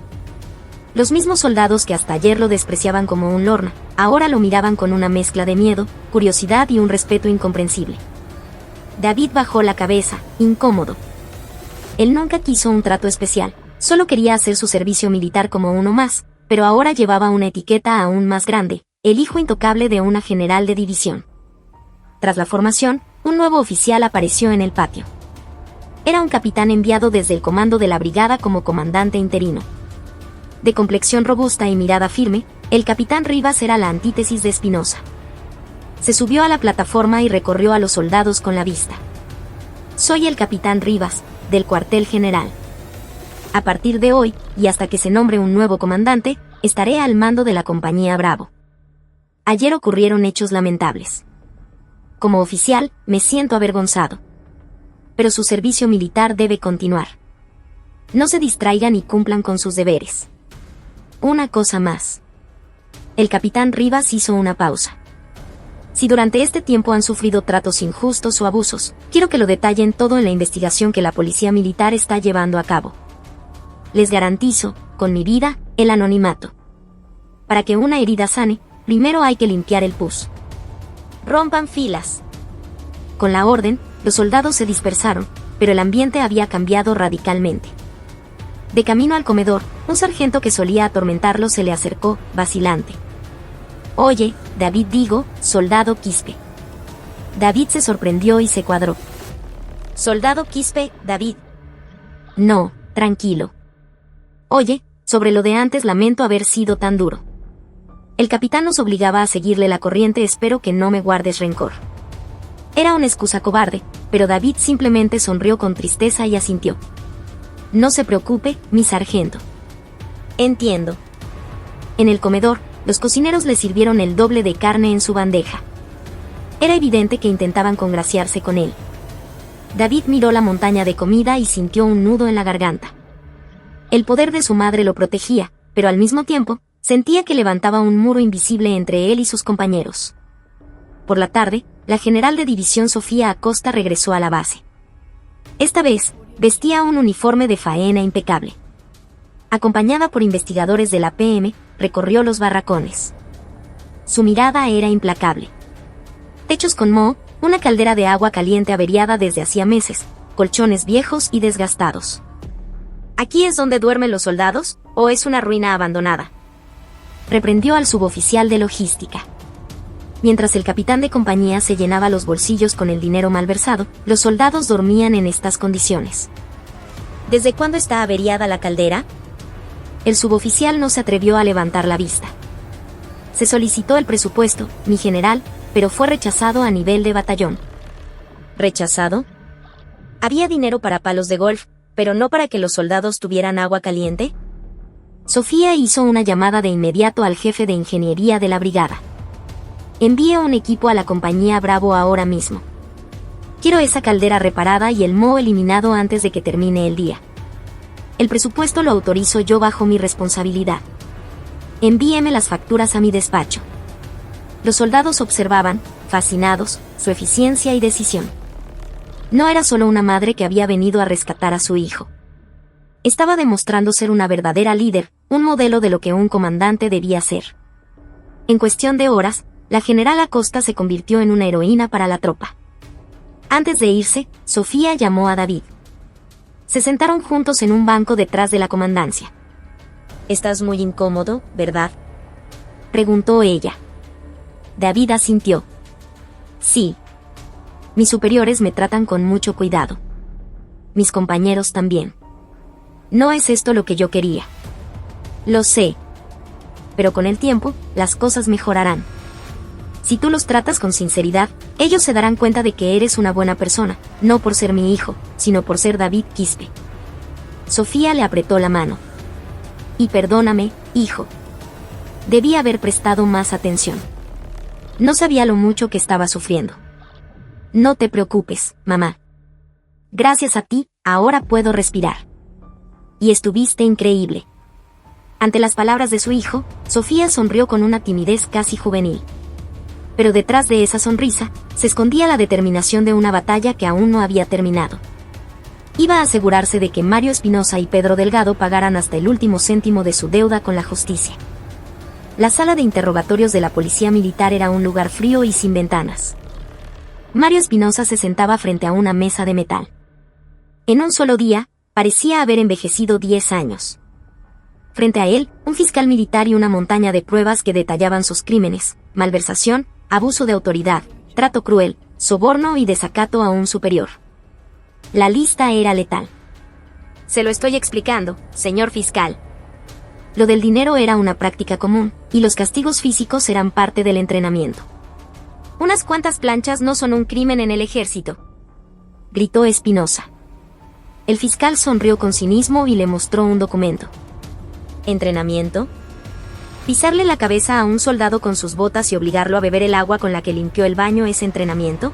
Los mismos soldados que hasta ayer lo despreciaban como un lorna, ahora lo miraban con una mezcla de miedo, curiosidad y un respeto incomprensible. David bajó la cabeza, incómodo. Él nunca quiso un trato especial, solo quería hacer su servicio militar como uno más, pero ahora llevaba una etiqueta aún más grande, el hijo intocable de una general de división. Tras la formación, un nuevo oficial apareció en el patio. Era un capitán enviado desde el comando de la brigada como comandante interino. De complexión robusta y mirada firme, el capitán Rivas era la antítesis de Espinosa. Se subió a la plataforma y recorrió a los soldados con la vista. Soy el capitán Rivas, del cuartel general. A partir de hoy, y hasta que se nombre un nuevo comandante, estaré al mando de la compañía Bravo. Ayer ocurrieron hechos lamentables. Como oficial, me siento avergonzado. Pero su servicio militar debe continuar. No se distraigan y cumplan con sus deberes. Una cosa más. El capitán Rivas hizo una pausa. Si durante este tiempo han sufrido tratos injustos o abusos, quiero que lo detallen todo en la investigación que la policía militar está llevando a cabo. Les garantizo, con mi vida, el anonimato. Para que una herida sane, primero hay que limpiar el pus. Rompan filas. Con la orden, los soldados se dispersaron, pero el ambiente había cambiado radicalmente. De camino al comedor, un sargento que solía atormentarlo se le acercó, vacilante. Oye, David digo, soldado Quispe. David se sorprendió y se cuadró. Soldado Quispe, David. No, tranquilo. Oye, sobre lo de antes lamento haber sido tan duro. El capitán nos obligaba a seguirle la corriente, espero que no me guardes rencor. Era una excusa cobarde, pero David simplemente sonrió con tristeza y asintió. No se preocupe, mi sargento. Entiendo. En el comedor, los cocineros le sirvieron el doble de carne en su bandeja. Era evidente que intentaban congraciarse con él. David miró la montaña de comida y sintió un nudo en la garganta. El poder de su madre lo protegía, pero al mismo tiempo, sentía que levantaba un muro invisible entre él y sus compañeros. Por la tarde, la general de división Sofía Acosta regresó a la base. Esta vez, vestía un uniforme de faena impecable. Acompañada por investigadores de la PM, recorrió los barracones. Su mirada era implacable. Techos con moho, una caldera de agua caliente averiada desde hacía meses, colchones viejos y desgastados. ¿Aquí es donde duermen los soldados, o es una ruina abandonada?, reprendió al suboficial de logística. Mientras el capitán de compañía se llenaba los bolsillos con el dinero malversado, los soldados dormían en estas condiciones. ¿Desde cuándo está averiada la caldera? El suboficial no se atrevió a levantar la vista. Se solicitó el presupuesto, mi general, pero fue rechazado a nivel de batallón. ¿Rechazado? Había dinero para palos de golf, pero no para que los soldados tuvieran agua caliente. Sofía hizo una llamada de inmediato al jefe de ingeniería de la brigada. Envíe un equipo a la compañía Bravo ahora mismo. Quiero esa caldera reparada y el moho eliminado antes de que termine el día. El presupuesto lo autorizo yo bajo mi responsabilidad. Envíeme las facturas a mi despacho. Los soldados observaban, fascinados, su eficiencia y decisión. No era solo una madre que había venido a rescatar a su hijo. Estaba demostrando ser una verdadera líder, un modelo de lo que un comandante debía ser. En cuestión de horas, la general Acosta se convirtió en una heroína para la tropa. Antes de irse, Sofía llamó a David. Se sentaron juntos en un banco detrás de la comandancia. «Estás muy incómodo, ¿verdad?», preguntó ella. David asintió. «Sí. Mis superiores me tratan con mucho cuidado. Mis compañeros también. No es esto lo que yo quería. Lo sé. Pero con el tiempo, las cosas mejorarán. Si tú los tratas con sinceridad, ellos se darán cuenta de que eres una buena persona, no por ser mi hijo, sino por ser David Quispe. Sofía le apretó la mano. Y perdóname, hijo. Debí haber prestado más atención. No sabía lo mucho que estaba sufriendo. No te preocupes, mamá. Gracias a ti, ahora puedo respirar. Y estuviste increíble. Ante las palabras de su hijo, Sofía sonrió con una timidez casi juvenil. Pero detrás de esa sonrisa, se escondía la determinación de una batalla que aún no había terminado. Iba a asegurarse de que Mario Espinosa y Pedro Delgado pagaran hasta el último céntimo de su deuda con la justicia. La sala de interrogatorios de la policía militar era un lugar frío y sin ventanas. Mario Espinosa se sentaba frente a una mesa de metal. En un solo día, parecía haber envejecido 10 años. Frente a él, un fiscal militar y una montaña de pruebas que detallaban sus crímenes: malversación, abuso de autoridad, trato cruel, soborno y desacato a un superior. La lista era letal. Se lo estoy explicando, señor fiscal. Lo del dinero era una práctica común, y los castigos físicos eran parte del entrenamiento. Unas cuantas planchas no son un crimen en el ejército, gritó Espinosa. El fiscal sonrió con cinismo y le mostró un documento. ¿Entrenamiento? ¿Pisarle la cabeza a un soldado con sus botas y obligarlo a beber el agua con la que limpió el baño es entrenamiento?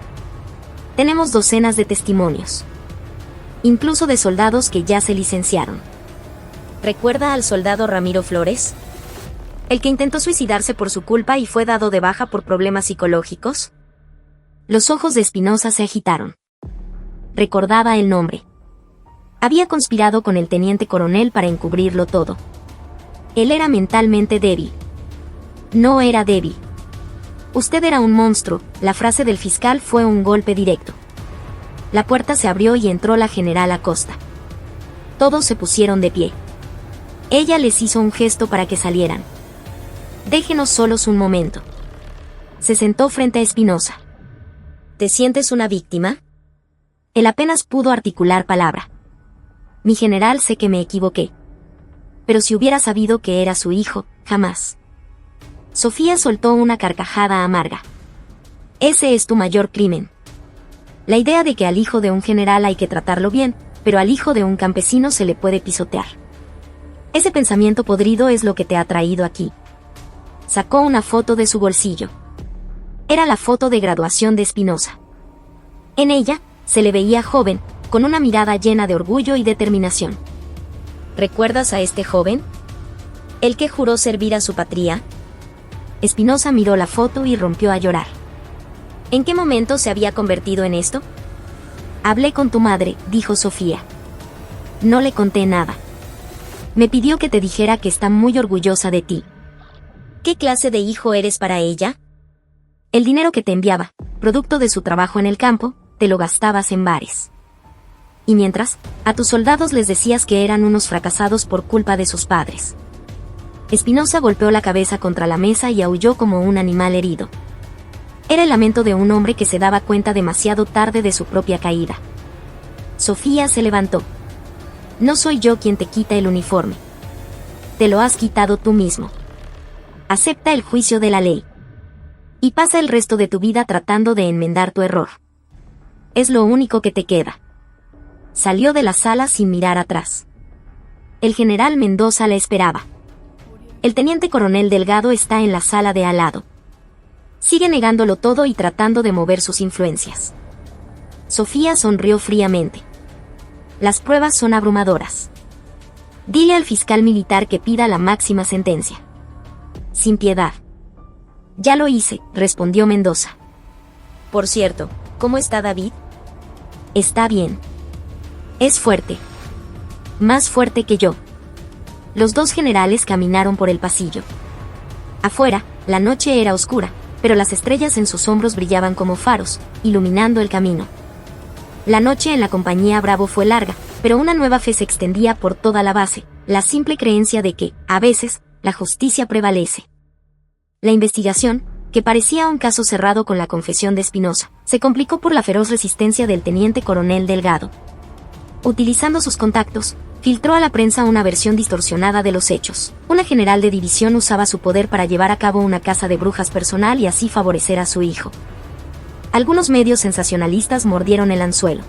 Tenemos docenas de testimonios. Incluso de soldados que ya se licenciaron. ¿Recuerda al soldado Ramiro Flores? ¿El que intentó suicidarse por su culpa y fue dado de baja por problemas psicológicos? Los ojos de Espinosa se agitaron. Recordaba el nombre. Había conspirado con el teniente coronel para encubrirlo todo. Él era mentalmente débil. No era débil. Usted era un monstruo. La frase del fiscal fue un golpe directo. La puerta se abrió y entró la general Acosta. Todos se pusieron de pie. Ella les hizo un gesto para que salieran. Déjenos solos un momento. Se sentó frente a Espinosa. ¿Te sientes una víctima? Él apenas pudo articular palabra. Mi general, sé que me equivoqué. Pero si hubiera sabido que era su hijo, jamás. Sofía soltó una carcajada amarga. Ese es tu mayor crimen. La idea de que al hijo de un general hay que tratarlo bien, pero al hijo de un campesino se le puede pisotear. Ese pensamiento podrido es lo que te ha traído aquí. Sacó una foto de su bolsillo. Era la foto de graduación de Espinosa. En ella, se le veía joven, con una mirada llena de orgullo y determinación. ¿Recuerdas a este joven? ¿El que juró servir a su patria? Espinosa miró la foto y rompió a llorar. ¿En qué momento se había convertido en esto? Hablé con tu madre, dijo Sofía. No le conté nada. Me pidió que te dijera que está muy orgullosa de ti. ¿Qué clase de hijo eres para ella? El dinero que te enviaba, producto de su trabajo en el campo, te lo gastabas en bares. Y mientras, a tus soldados les decías que eran unos fracasados por culpa de sus padres. Espinosa golpeó la cabeza contra la mesa y aulló como un animal herido. Era el lamento de un hombre que se daba cuenta demasiado tarde de su propia caída. Sofía se levantó. No soy yo quien te quita el uniforme. Te lo has quitado tú mismo. Acepta el juicio de la ley. Y pasa el resto de tu vida tratando de enmendar tu error. Es lo único que te queda. Salió de la sala sin mirar atrás. El general Mendoza la esperaba. El teniente coronel Delgado está en la sala de al lado. Sigue negándolo todo y tratando de mover sus influencias. Sofía sonrió fríamente. Las pruebas son abrumadoras. Dile al fiscal militar que pida la máxima sentencia. Sin piedad. Ya lo hice, respondió Mendoza. Por cierto, ¿cómo está David? Está bien. Es fuerte. Más fuerte que yo. Los dos generales caminaron por el pasillo. Afuera, la noche era oscura, pero las estrellas en sus hombros brillaban como faros, iluminando el camino. La noche en la compañía Bravo fue larga, pero una nueva fe se extendía por toda la base, la simple creencia de que, a veces, la justicia prevalece. La investigación, que parecía un caso cerrado con la confesión de Espinosa, se complicó por la feroz resistencia del teniente coronel Delgado. Utilizando sus contactos, filtró a la prensa una versión distorsionada de los hechos. Una general de división usaba su poder para llevar a cabo una caza de brujas personal y así favorecer a su hijo. Algunos medios sensacionalistas mordieron el anzuelo.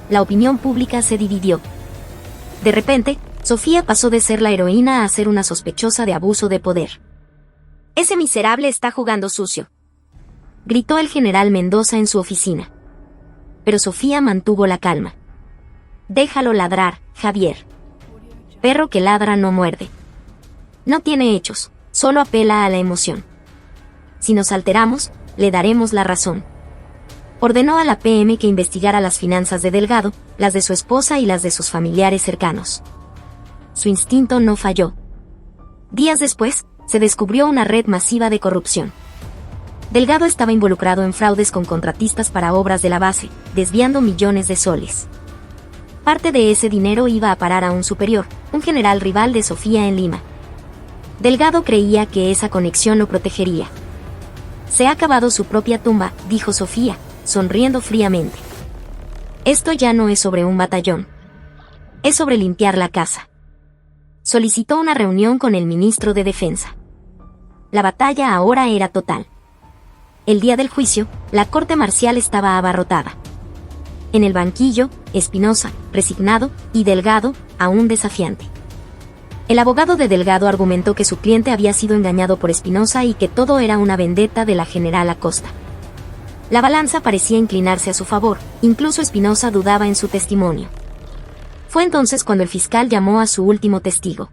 La opinión pública se dividió. De repente, Sofía pasó de ser la heroína a ser una sospechosa de abuso de poder. «Ese miserable está jugando sucio», gritó el general Mendoza en su oficina. Pero Sofía mantuvo la calma. «Déjalo ladrar, Javier. Perro que ladra no muerde. No tiene hechos, solo apela a la emoción. Si nos alteramos, le daremos la razón». Ordenó a la PM que investigara las finanzas de Delgado, las de su esposa y las de sus familiares cercanos. Su instinto no falló. Días después, se descubrió una red masiva de corrupción. Delgado estaba involucrado en fraudes con contratistas para obras de la base, desviando millones de soles. Parte de ese dinero iba a parar a un superior, un general rival de Sofía en Lima. Delgado creía que esa conexión lo protegería. «Se ha cavado su propia tumba», dijo Sofía, sonriendo fríamente. «Esto ya no es sobre un batallón. Es sobre limpiar la casa». Solicitó una reunión con el ministro de Defensa. La batalla ahora era total. El día del juicio, la corte marcial estaba abarrotada. En el banquillo, Espinosa, resignado, y Delgado, aún desafiante. El abogado de Delgado argumentó que su cliente había sido engañado por Espinosa y que todo era una vendetta de la general Acosta. La balanza parecía inclinarse a su favor, incluso Espinosa dudaba en su testimonio. Fue entonces cuando el fiscal llamó a su último testigo.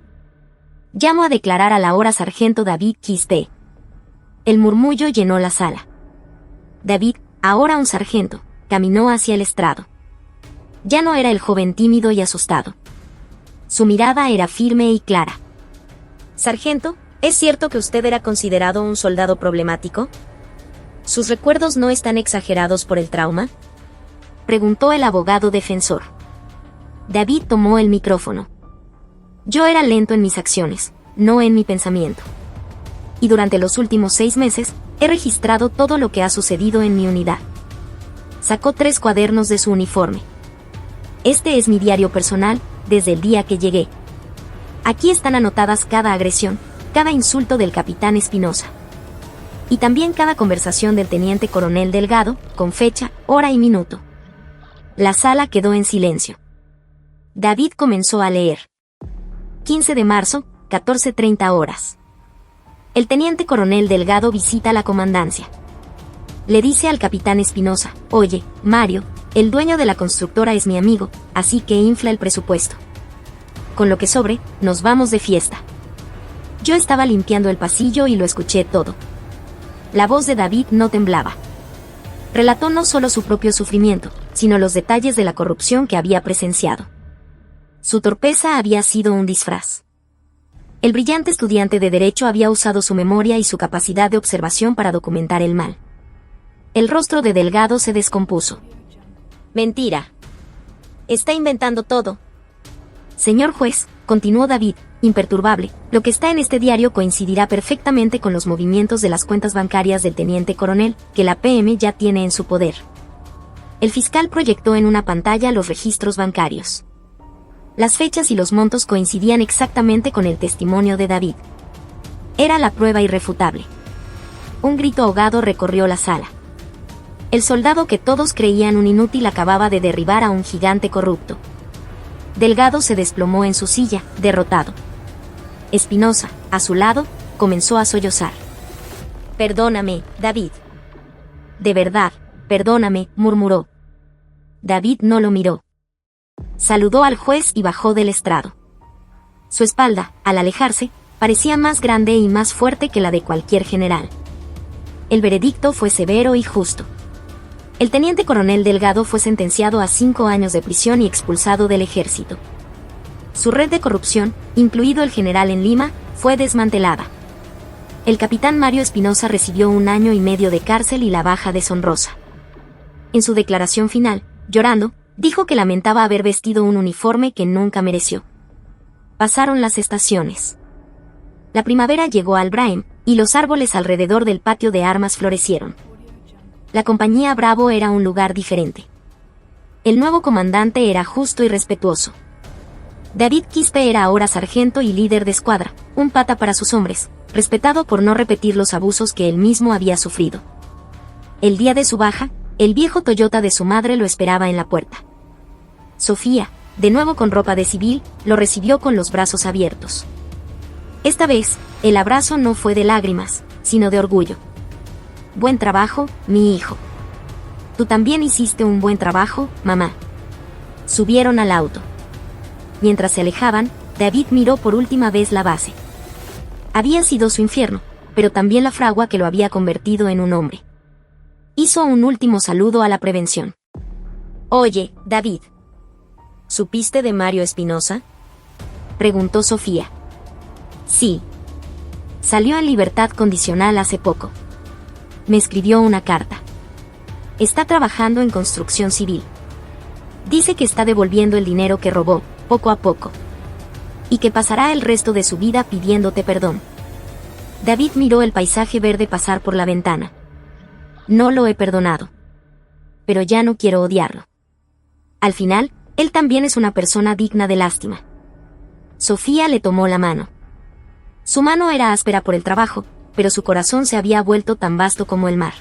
«Llamo a declarar al ahora sargento David Quispe». El murmullo llenó la sala. David, ahora un sargento, caminó hacia el estrado. Ya no era el joven tímido y asustado. Su mirada era firme y clara. «Sargento, ¿es cierto que usted era considerado un soldado problemático? ¿Sus recuerdos no están exagerados por el trauma?», preguntó el abogado defensor. David tomó el micrófono. «Yo era lento en mis acciones, no en mi pensamiento. Y durante los últimos 6 meses, he registrado todo lo que ha sucedido en mi unidad». Sacó 3 cuadernos de su uniforme. «Este es mi diario personal, desde el día que llegué. Aquí están anotadas cada agresión, cada insulto del capitán Espinosa. Y también cada conversación del teniente coronel Delgado, con fecha, hora y minuto». La sala quedó en silencio. David comenzó a leer. 15 de marzo, 14:30 horas. El teniente coronel Delgado visita la comandancia. Le dice al capitán Espinosa: «Oye, Mario, el dueño de la constructora es mi amigo, así que infla el presupuesto. Con lo que sobre, nos vamos de fiesta». Yo estaba limpiando el pasillo y lo escuché todo. La voz de David no temblaba. Relató no solo su propio sufrimiento, sino los detalles de la corrupción que había presenciado. Su torpeza había sido un disfraz. El brillante estudiante de Derecho había usado su memoria y su capacidad de observación para documentar el mal. El rostro de Delgado se descompuso. «Mentira. Está inventando todo». «Señor juez», continuó David, imperturbable, «lo que está en este diario coincidirá perfectamente con los movimientos de las cuentas bancarias del teniente coronel, que la PM ya tiene en su poder». El fiscal proyectó en una pantalla los registros bancarios. Las fechas y los montos coincidían exactamente con el testimonio de David. Era la prueba irrefutable. Un grito ahogado recorrió la sala. El soldado que todos creían un inútil acababa de derribar a un gigante corrupto. Delgado se desplomó en su silla, derrotado. Espinosa, a su lado, comenzó a sollozar. «Perdóname, David». «De verdad, perdóname», murmuró. David no lo miró. Saludó al juez y bajó del estrado. Su espalda, al alejarse, parecía más grande y más fuerte que la de cualquier general. El veredicto fue severo y justo. El teniente coronel Delgado fue sentenciado a 5 años de prisión y expulsado del ejército. Su red de corrupción, incluido el general en Lima, fue desmantelada. El capitán Mario Espinosa recibió 1 año y medio de cárcel y la baja deshonrosa. En su declaración final, llorando, dijo que lamentaba haber vestido un uniforme que nunca mereció. Pasaron las estaciones. La primavera llegó al Braem, y los árboles alrededor del patio de armas florecieron. La compañía Bravo era un lugar diferente. El nuevo comandante era justo y respetuoso. David Quispe era ahora sargento y líder de escuadra, un pata para sus hombres, respetado por no repetir los abusos que él mismo había sufrido. El día de su baja, el viejo Toyota de su madre lo esperaba en la puerta. Sofía, de nuevo con ropa de civil, lo recibió con los brazos abiertos. Esta vez, el abrazo no fue de lágrimas, sino de orgullo. Buen trabajo, mi hijo. Tú también hiciste un buen trabajo, mamá. Subieron al auto. Mientras se alejaban, David miró por última vez la base. Había sido su infierno, pero también la fragua que lo había convertido en un hombre. Hizo un último saludo a la prevención. Oye, David. ¿Supiste de Mario Espinosa? Preguntó Sofía. Sí. Salió en libertad condicional hace poco. Me escribió una carta. Está trabajando en construcción civil. Dice que está devolviendo el dinero que robó, poco a poco. Y que pasará el resto de su vida pidiéndote perdón. David miró el paisaje verde pasar por la ventana. No lo he perdonado. Pero ya no quiero odiarlo. Al final, él también es una persona digna de lástima. Sofía le tomó la mano. Su mano era áspera por el trabajo, pero su corazón se había vuelto tan vasto como el mar.